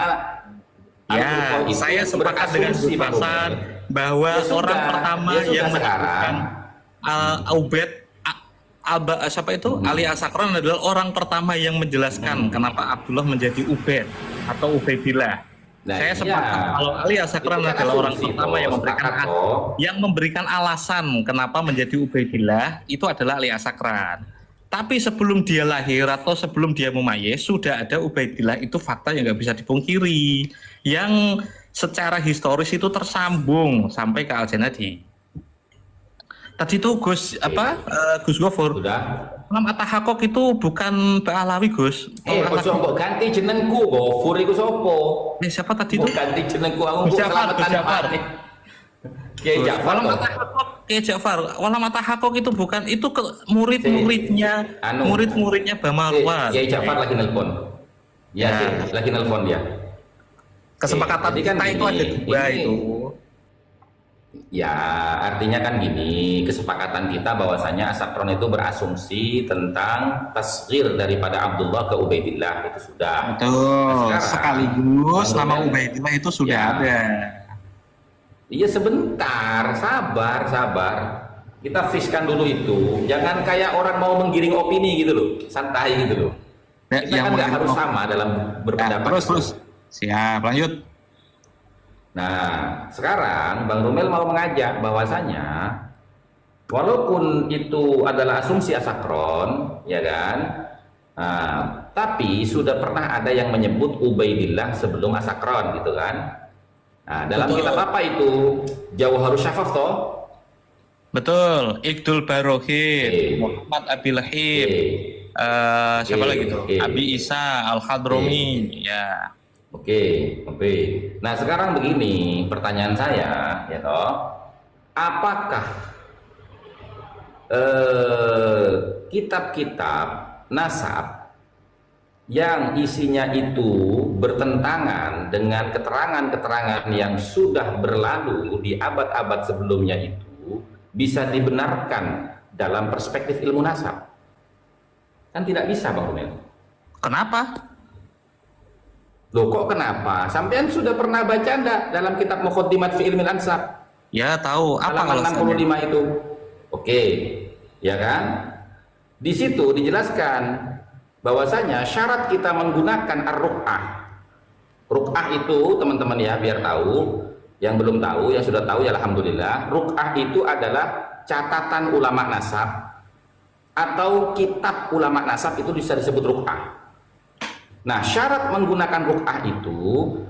Ya, saya sepakat dengan Gus Hasan bahwa Ya sudah, orang pertama ya sudah yang sekarang. menyebutkan Ubaid siapa itu Ali As-Sakran adalah orang pertama yang menjelaskan kenapa Abdullah menjadi Ubaid atau Ubaidillah. Nah, Saya sepakat iya. kalau Ali As-Sakran Itu kan adalah orang asumsi, pertama toh, yang sepakat, toh. memberikan alasan kenapa menjadi Ubaidillah itu adalah Ali As-Sakran. Tapi sebelum dia lahir atau sebelum dia mumayyiz sudah ada Ubaidillah, itu fakta yang nggak bisa dipungkiri, yang secara historis itu tersambung sampai ke Al-Janadi. Tadi itu Gus Gus Gofur, Sudah. Imam At-Tahaqqaq itu bukan Ba'alawi Gus. Kok mbok ganti jenengku, Gofur iku sapa? Siapa tadi itu? Mbok ganti jenengku aku Gus mbok Jafar, selamatan Gus Jafar. maneh. Kiai Jafar. Walam toh? At-Tahaqqaq, Kiai Ja'far. Walam At-Tahaqqaq itu bukan, itu murid-muridnya, Anu. murid-muridnya Bamarwan. Kiai Jafar lagi nelpon. Ya, Ya. lagi nelpon dia. Kesepakatan Jadi kan kita itu gini, ada dua ini- itu. Ya, artinya kan gini, kesepakatan kita bahwasanya As-Sakran itu berasumsi tentang tasghir daripada Abdullah ke Ubaidillah, itu sudah. Betul. Nah, sekarang, Sekaligus Bang nama Ruben. Ubaidillah itu sudah Ya. ada. Iya sebentar, sabar. Kita fishkan dulu itu. Jangan kayak orang mau menggiring opini gitu loh, santai gitu loh. Ya, Kita kan nggak harus sama dalam berpendapat. terus. Siap, lanjut. Nah, sekarang Bang Rumel mau mengajak bahwasanya walaupun itu adalah asumsi As-Sakran, ya kan? Nah, tapi sudah pernah ada yang menyebut Ubaidillah sebelum As-Sakran gitu kan? Nah, dalam Betul. kitab apa itu? Jawharus Syafaf toh? Betul. Iqdul Barohid, Oke. Muhammad Abi Lahib, siapa Oke, lagi tuh? oke. Abi Isa Al-Hadromi, ya. Oke. Nah, sekarang begini, pertanyaan saya, ya toh, apakah kitab-kitab nasab yang isinya itu bertentangan dengan keterangan-keterangan yang sudah berlalu di abad-abad sebelumnya itu bisa dibenarkan dalam perspektif ilmu nasab? Kan tidak bisa, Bang Rumel. Kenapa? Loh, kok kenapa? Sampean sudah pernah baca enggak dalam kitab Muqaddimat fi Ilmil Ansab? Ya tahu. Apa Halaman alasannya? 65 itu. Oke, ya kan? Di situ dijelaskan bahwasanya syarat kita menggunakan ar-ruq'ah. Ruq'ah itu teman-teman ya, biar tahu. Yang belum tahu, yang sudah tahu ya alhamdulillah. Ruq'ah itu adalah catatan ulama nasab atau kitab ulama nasab, itu bisa disebut ruq'ah. Nah, syarat menggunakan ruq'ah itu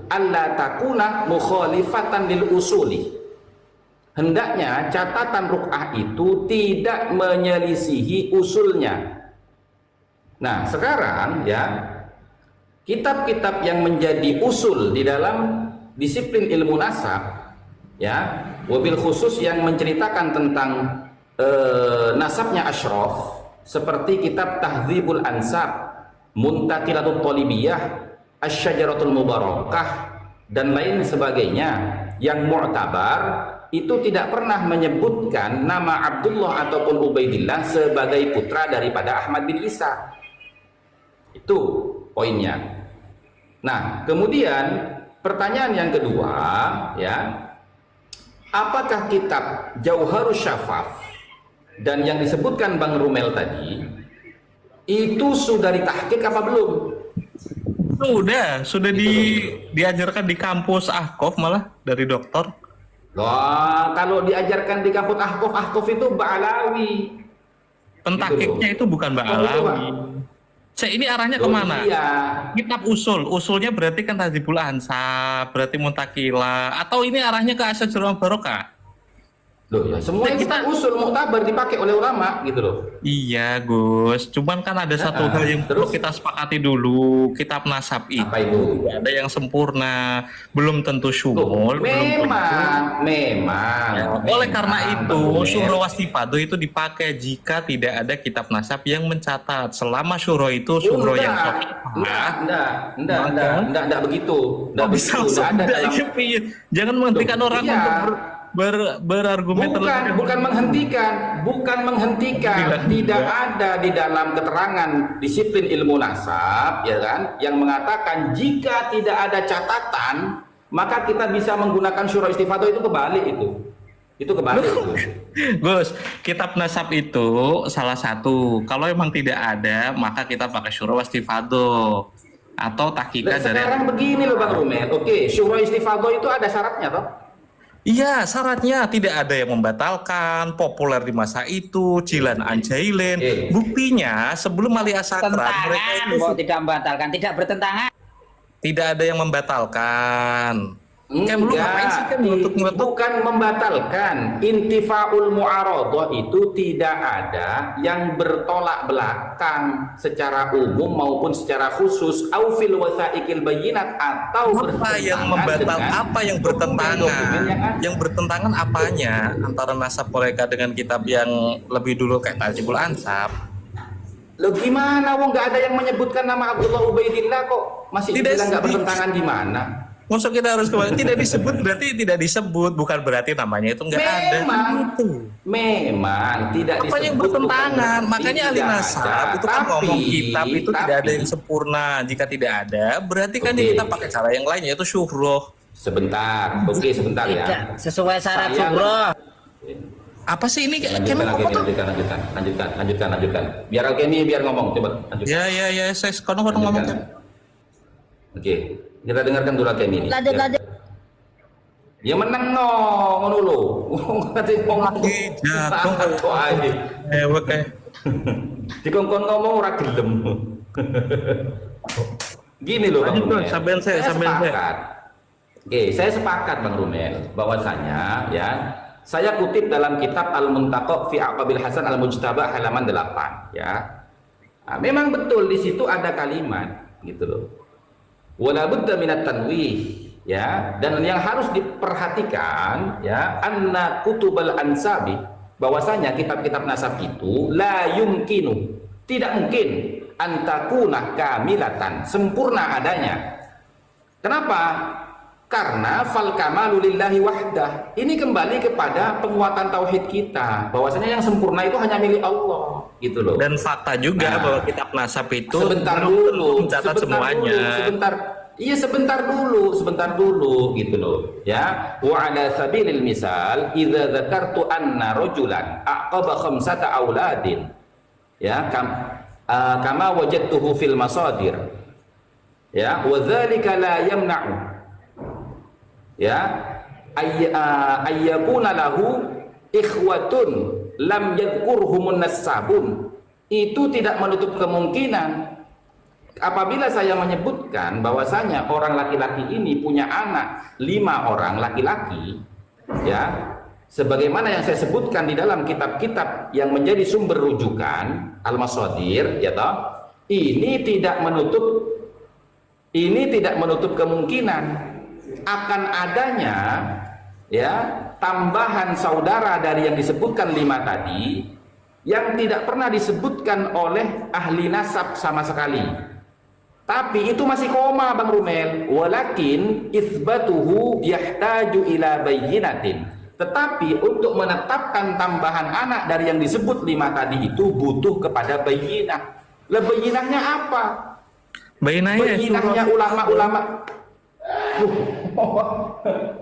alla takuna mukhalifatan lil usuli. Hendaknya catatan ruq'ah itu tidak menyelisihi usulnya. Nah, sekarang ya, kitab-kitab yang menjadi usul di dalam disiplin ilmu nasab, ya, wabil khusus yang menceritakan tentang nasabnya Ashraf, seperti kitab Tahdzibul Ansab, Muntaqilatul Talibiyah, Asy-Syajaratul Mubarakah, dan lain sebagainya, yang mu'tabar itu tidak pernah menyebutkan nama Abdullah ataupun Ubaidillah sebagai putra daripada Ahmad bin Isa. Itu poinnya. Nah, kemudian pertanyaan yang kedua, ya, apakah kitab Jawharus Syafaf dan yang disebutkan Bang Rumel tadi itu sudah ditahqiq apa belum? Sudah diajarkan di kampus Ahqaf malah dari dokter. Wah, kalau diajarkan di kampus Ahqaf itu Ba'alawi. Pentakiknya itu bukan Mbak Oh, itu, Pak. Alawi. Ini arahnya Loh, kemana? iya. Kitab usulnya berarti kan Tahdzibul Ansab, berarti Muntakila, atau ini arahnya ke Asy-Syajarah Barokah? Loh ya, semua Nah, itu kita- kan usul muktabar dipakai oleh ulama gitu loh. Iya Gus, cuman kan ada satu hal yang perlu terus? kita sepakati dulu. Kitab nasab itu Apa itu? ada yang sempurna, belum tentu Loh, syumul, belum tentu. memang. Ya, oleh karena itu, betul. syuro wastifado itu dipakai jika tidak ada kitab nasab yang mencatat. Selama syuro itu syuro yang enggak begitu. Enggak bisa begitu. Enggak ada dalam. jangan menghentikan Loh, orang iya. untuk berargumen bukan menghentikan. Tidak ada di dalam keterangan disiplin ilmu nasab, ya kan, yang mengatakan jika tidak ada catatan maka kita bisa menggunakan syura istifadah. Itu kebalik itu kebalik itu. Gus, kitab nasab itu salah satu. Kalau emang tidak ada, maka kita pakai syura istifadah atau tahqiqah dari. Sekarang begini loh Bang Rumel. Oke, syura istifadah itu ada syaratnya toh? Iya, syaratnya tidak ada yang membatalkan, populer di masa itu, Jilan Anjailin. Buktinya sebelum Ali Asakran mereka itu tidak membatalkan, tidak bertentangan. Tidak ada yang membatalkan. Bukan membatalkan. Intifaul mu'aradah itu tidak ada yang bertolak belakang secara umum maupun secara khusus. Au fil wasaikil bayyinat, atau apa yang apa yang bertentangan? Yang bertentangan apanya antara nasab mereka dengan kitab yang lebih dulu kayak Tajibul Ansab? Loh gimana? Wong nggak ada yang menyebutkan nama Abdullah Ubaidillah kok masih dibilang nggak bertentangan gimana? Maksud kita harus kembali tidak disebut, berarti tidak disebut, bukan berarti namanya itu nggak ada. Memang tidak disebut. Apa yang bertentangan? Makanya ahli nasab itu kan ngomong kitab itu tidak ada yang sempurna. Jika tidak ada, berarti kan kita pakai cara yang lain, yaitu syuhroh. Sebentar, sebentar ya. Tidak sesuai syarat syuhroh. Apa sih ini? Lanjutkan. Biar Alkemi biar ngomong, coba lanjutkan. Ya, saya sekarang ngomong. Oke. Kita dengarkan dulu Alkemi ini. Lanjut. Ya menang no, ngono lho. Kate ngomong jago ae. Dikongkon ngomong ora gelem. Gini loh Bang Rumel. Sampean saya. Oke, saya sepakat Bang Rumel bahwasanya ya, saya kutip dalam kitab Al-Muntaqa fi Aqabil Hasan Al-Mujtaba halaman 8 ya. Nah, memang betul di situ ada kalimat gitu loh. Wala budda minat tanwih, ya, dan yang harus diperhatikan ya, anna kutubal ansabi, bahwasanya kitab-kitab nasab itu la yumkinu, tidak mungkin, antakuna kamilatan, sempurna adanya. Kenapa? Karena fal kamalu lillahi wahdah. Ini kembali kepada penguatan tauhid kita, bahwasanya yang sempurna itu hanya milik Allah, gitu loh. Dan fakta juga bahwa kitab nasab itu sebentar dulu, sebentar dulu, gitu loh. Ya, wa ala sabilil misal, idza dzakartu anna rajulan aqaba khamsata auladin, ya, kama wajadtuhu fil masadir, ya, wa dzalika la yamna'u, ya, ayyakuna lahu ikhwatun lam yadhkurhumun nasabun. Itu tidak menutup kemungkinan apabila saya menyebutkan bahwasanya orang laki-laki ini punya anak 5 orang laki-laki, ya, sebagaimana yang saya sebutkan di dalam kitab-kitab yang menjadi sumber rujukan al-masadir, ya toh, ini tidak menutup kemungkinan akan adanya ya tambahan saudara dari yang disebutkan 5 tadi yang tidak pernah disebutkan oleh ahli nasab sama sekali. Tapi itu masih koma Bang Rumel. Walakin itsbatuhu yahtaju ila bayyinatin. Tetapi untuk menetapkan tambahan anak dari yang disebut 5 tadi itu butuh kepada bayyinah. Bayyinahnya apa? Bayyinahnya ulama-ulama.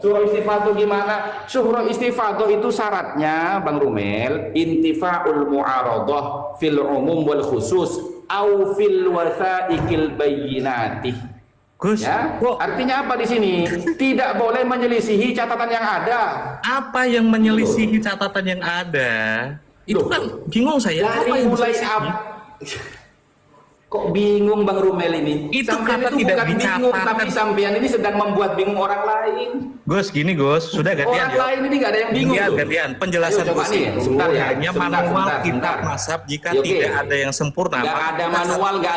Surah istifadah gimana? Surah istifadah itu syaratnya Bang Rumel intifaul mu'aradah fil umum wal khusus au fil wasaikil bayyinati. Gus, ya? Artinya apa di sini? Tidak boleh menyelisihi catatan yang ada. Apa yang menyelisihi catatan yang ada? Itu kan bingung saya. Dari mulai kok bingung Bang Rumel ini? Itu sampean kata itu tidak bukan bingung, dicatatkan. tapi sampean ini sedang membuat bingung orang lain. Gus, gini Gus, sudah gantian. Orang lain ini nggak ada yang bingung. Gantian. Penjelasan Ayo, coba Gus nih, itu sebentar ya. hanya manual kitab nasab jika tidak ada yang sempurna. Nggak ada manual, nggak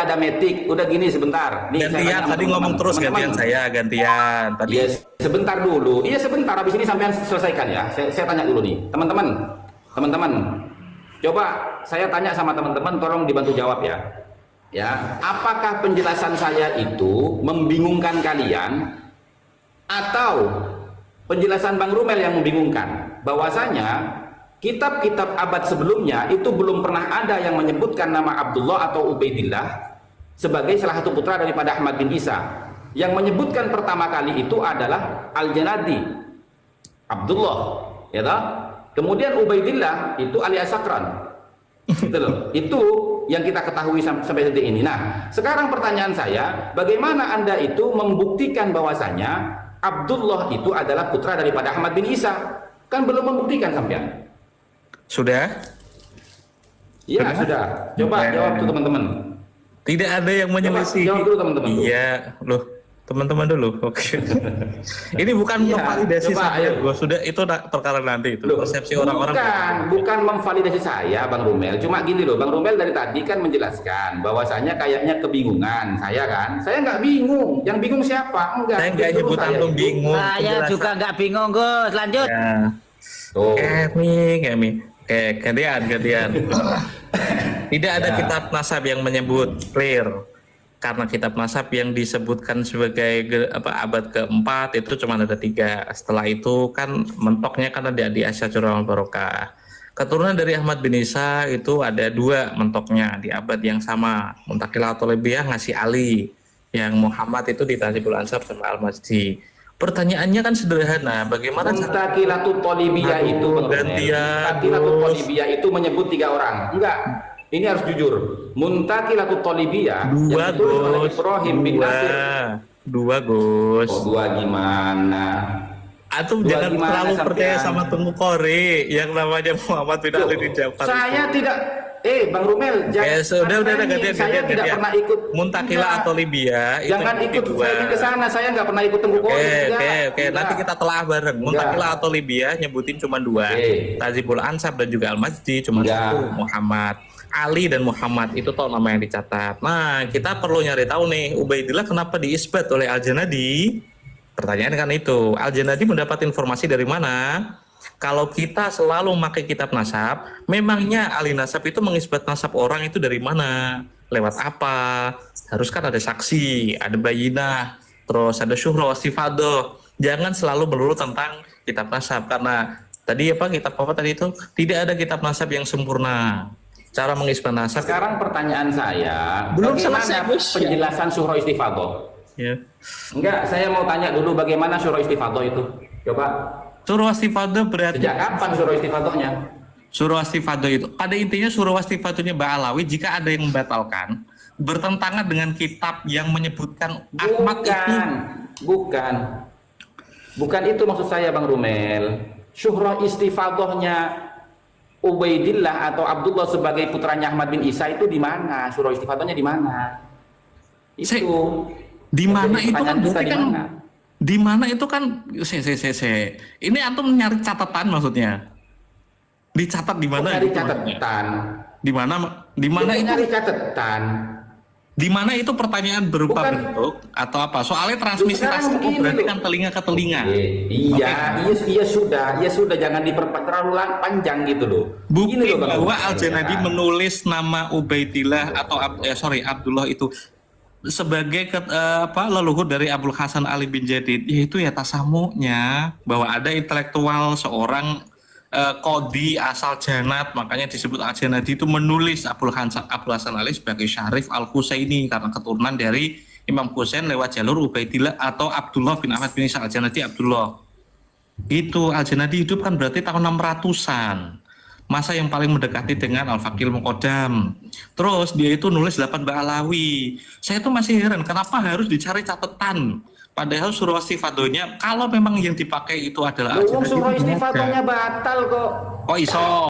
ada metik, Udah gini sebentar. Nih, gantian tadi ngomong terus gantian saya gantian. Tadi. Iya, sebentar dulu. Iya sebentar. Habis ini sampean selesaikan ya. Saya tanya dulu nih, teman-teman. Coba saya tanya sama teman-teman, tolong dibantu jawab ya. Ya, apakah penjelasan saya itu membingungkan kalian atau penjelasan Bang Rumel yang membingungkan, bahwasanya kitab-kitab abad sebelumnya itu belum pernah ada yang menyebutkan nama Abdullah atau Ubaidillah sebagai salah satu putra daripada Ahmad bin Isa. Yang menyebutkan pertama kali itu adalah Al-Janadi, Abdullah, ya toh? Kemudian Ubaidillah itu alias Sakran. Gitu loh. Itu yang kita ketahui sampai detik ini. Nah, sekarang pertanyaan saya, bagaimana Anda itu membuktikan bahwasanya Abdullah itu adalah putra daripada Ahmad bin Isa? Kan belum membuktikan sampean. Sudah? Iya, sudah. Coba jawab tuh teman-teman. Tidak ada yang menyelisih. Jawab dulu teman-teman. Iya, loh. Teman-teman dulu. Oke. Ini bukan memvalidasi saya. Sudah itu perkara nanti itu. Loh, persepsi orang-orang. Bukan memvalidasi saya, Bang Rumel. Cuma gini loh, Bang Rumel dari tadi kan menjelaskan bahwasanya kayaknya kebingungan. Saya kan, saya nggak bingung. Yang bingung siapa? Enggak. Saya nggak nyebut antum bingung. Saya juga nggak bingung, Gus. Lanjut. Ya. Tuh. Kemi. Oke, gantian. Tidak ada kitab nasab yang menyebut clear. Karena kitab nasab yang disebutkan sebagai abad keempat itu cuma ada 3. Setelah itu kan mentoknya kan ada di Asy'ariyah Barokah. Keturunan dari Ahmad bin Isa itu ada 2 mentoknya di abad yang sama. Muntaqilah atau Thalibiyah ngasih Ali, yang Muhammad itu di Tahzibul Ansab sama Al-Mazdi. Pertanyaannya kan sederhana, bagaimana Muntaqilatul Thalibiyah itu, Muntaqilatul Thalibiyah itu menyebut 3 orang. Enggak. Ini harus jujur. Muntaqilatul Thalibiyah yang ditulis oleh Ibrahim bin Nasir. 2 Gus. Oh, 2 gimana? Antum jangan terlalu percaya sama Tunggu Kori yang namanya Muhammad bin Ali di Jafar. Saya tidak. Bang Rumel, sudah gantian. Saya tidak pernah ikut Muntaqilah atau Libya. Jangan ikut saya ke sana. Saya nggak pernah ikut Tunggu Kori. Oke. Nanti kita telah bareng. Muntaqilah atau Libya nyebutin cuma 2. Tahzibul Ansab dan juga Al-Mazdi cuma 1. Muhammad. Ali dan Muhammad itu toh nama yang dicatat. Nah, kita perlu nyari tahu nih, Ubaidillah kenapa diisbat oleh Al-Janadi? Pertanyaan kan itu. Al-Janadi mendapat informasi dari mana? Kalau kita selalu memakai kitab nasab, memangnya ahli nasab itu mengisbat nasab orang itu dari mana? Lewat apa? Harus kan ada saksi, ada bayinah, terus ada syuhra wastifadoh. Jangan selalu melulu tentang kitab nasab, karena tadi kitab apa tadi itu? Tidak ada kitab nasab yang sempurna. Cara mengisbat nasab. Sekarang pertanyaan saya, belum selesai penjelasan syuhra istifadoh. Ya. Enggak, saya mau tanya dulu bagaimana syuhra istifadoh itu. Coba. Syuhra istifadoh berarti sejak kapan syuhra istifadohnya? Syuhra istifadoh itu pada intinya syuhra istifadohnya Ba'alawi jika ada yang membatalkan bertentangan dengan kitab yang menyebutkan Ahmad itu. Bukan itu maksud saya, Bang Rumel. Syuhra istifadohnya Ubaidillah atau Abdullah sebagai putranya Ahmad bin Isa itu di mana? Syuhra istifadohnya di mana? Itu. Di mana itu kan berarti kan di mana itu kan ini antum nyari catatan maksudnya. Dicatat di mana? Nyari catatan. Di mana itu nyari catatan. Di mana itu pertanyaan berupa bentuk atau apa? Soalnya transmisi tasawuf berarti kan telinga ke telinga. Iya sudah jangan terlalu panjang gitu loh. Bukti bahwa Al-Janadi menulis nama Ubaidillah atau Abdullah itu sebagai leluhur dari Abul Hasan Ali bin Jadid, yaitu ya tasamunya bahwa ada intelektual seorang Qadi asal Janat, makanya disebut Al-Janadi itu menulis Abul Hasan Ali sebagai Syarif Al-Husaini karena keturunan dari Imam Husain lewat jalur Ubaidillah atau Abdullah bin Ahmad bin Isa Al-Janadi Abdullah. Itu Al-Janadi hidup kan berarti tahun 600-an. Masa yang paling mendekati dengan Al-Faqih Muqaddam. Terus dia itu nulis 8 Ba'alawi. Saya tuh masih heran kenapa harus dicari catatan. Padahal surah istifadohnya kalau memang yang dipakai itu adalah surah istifadohnya batal kok. Oh iso.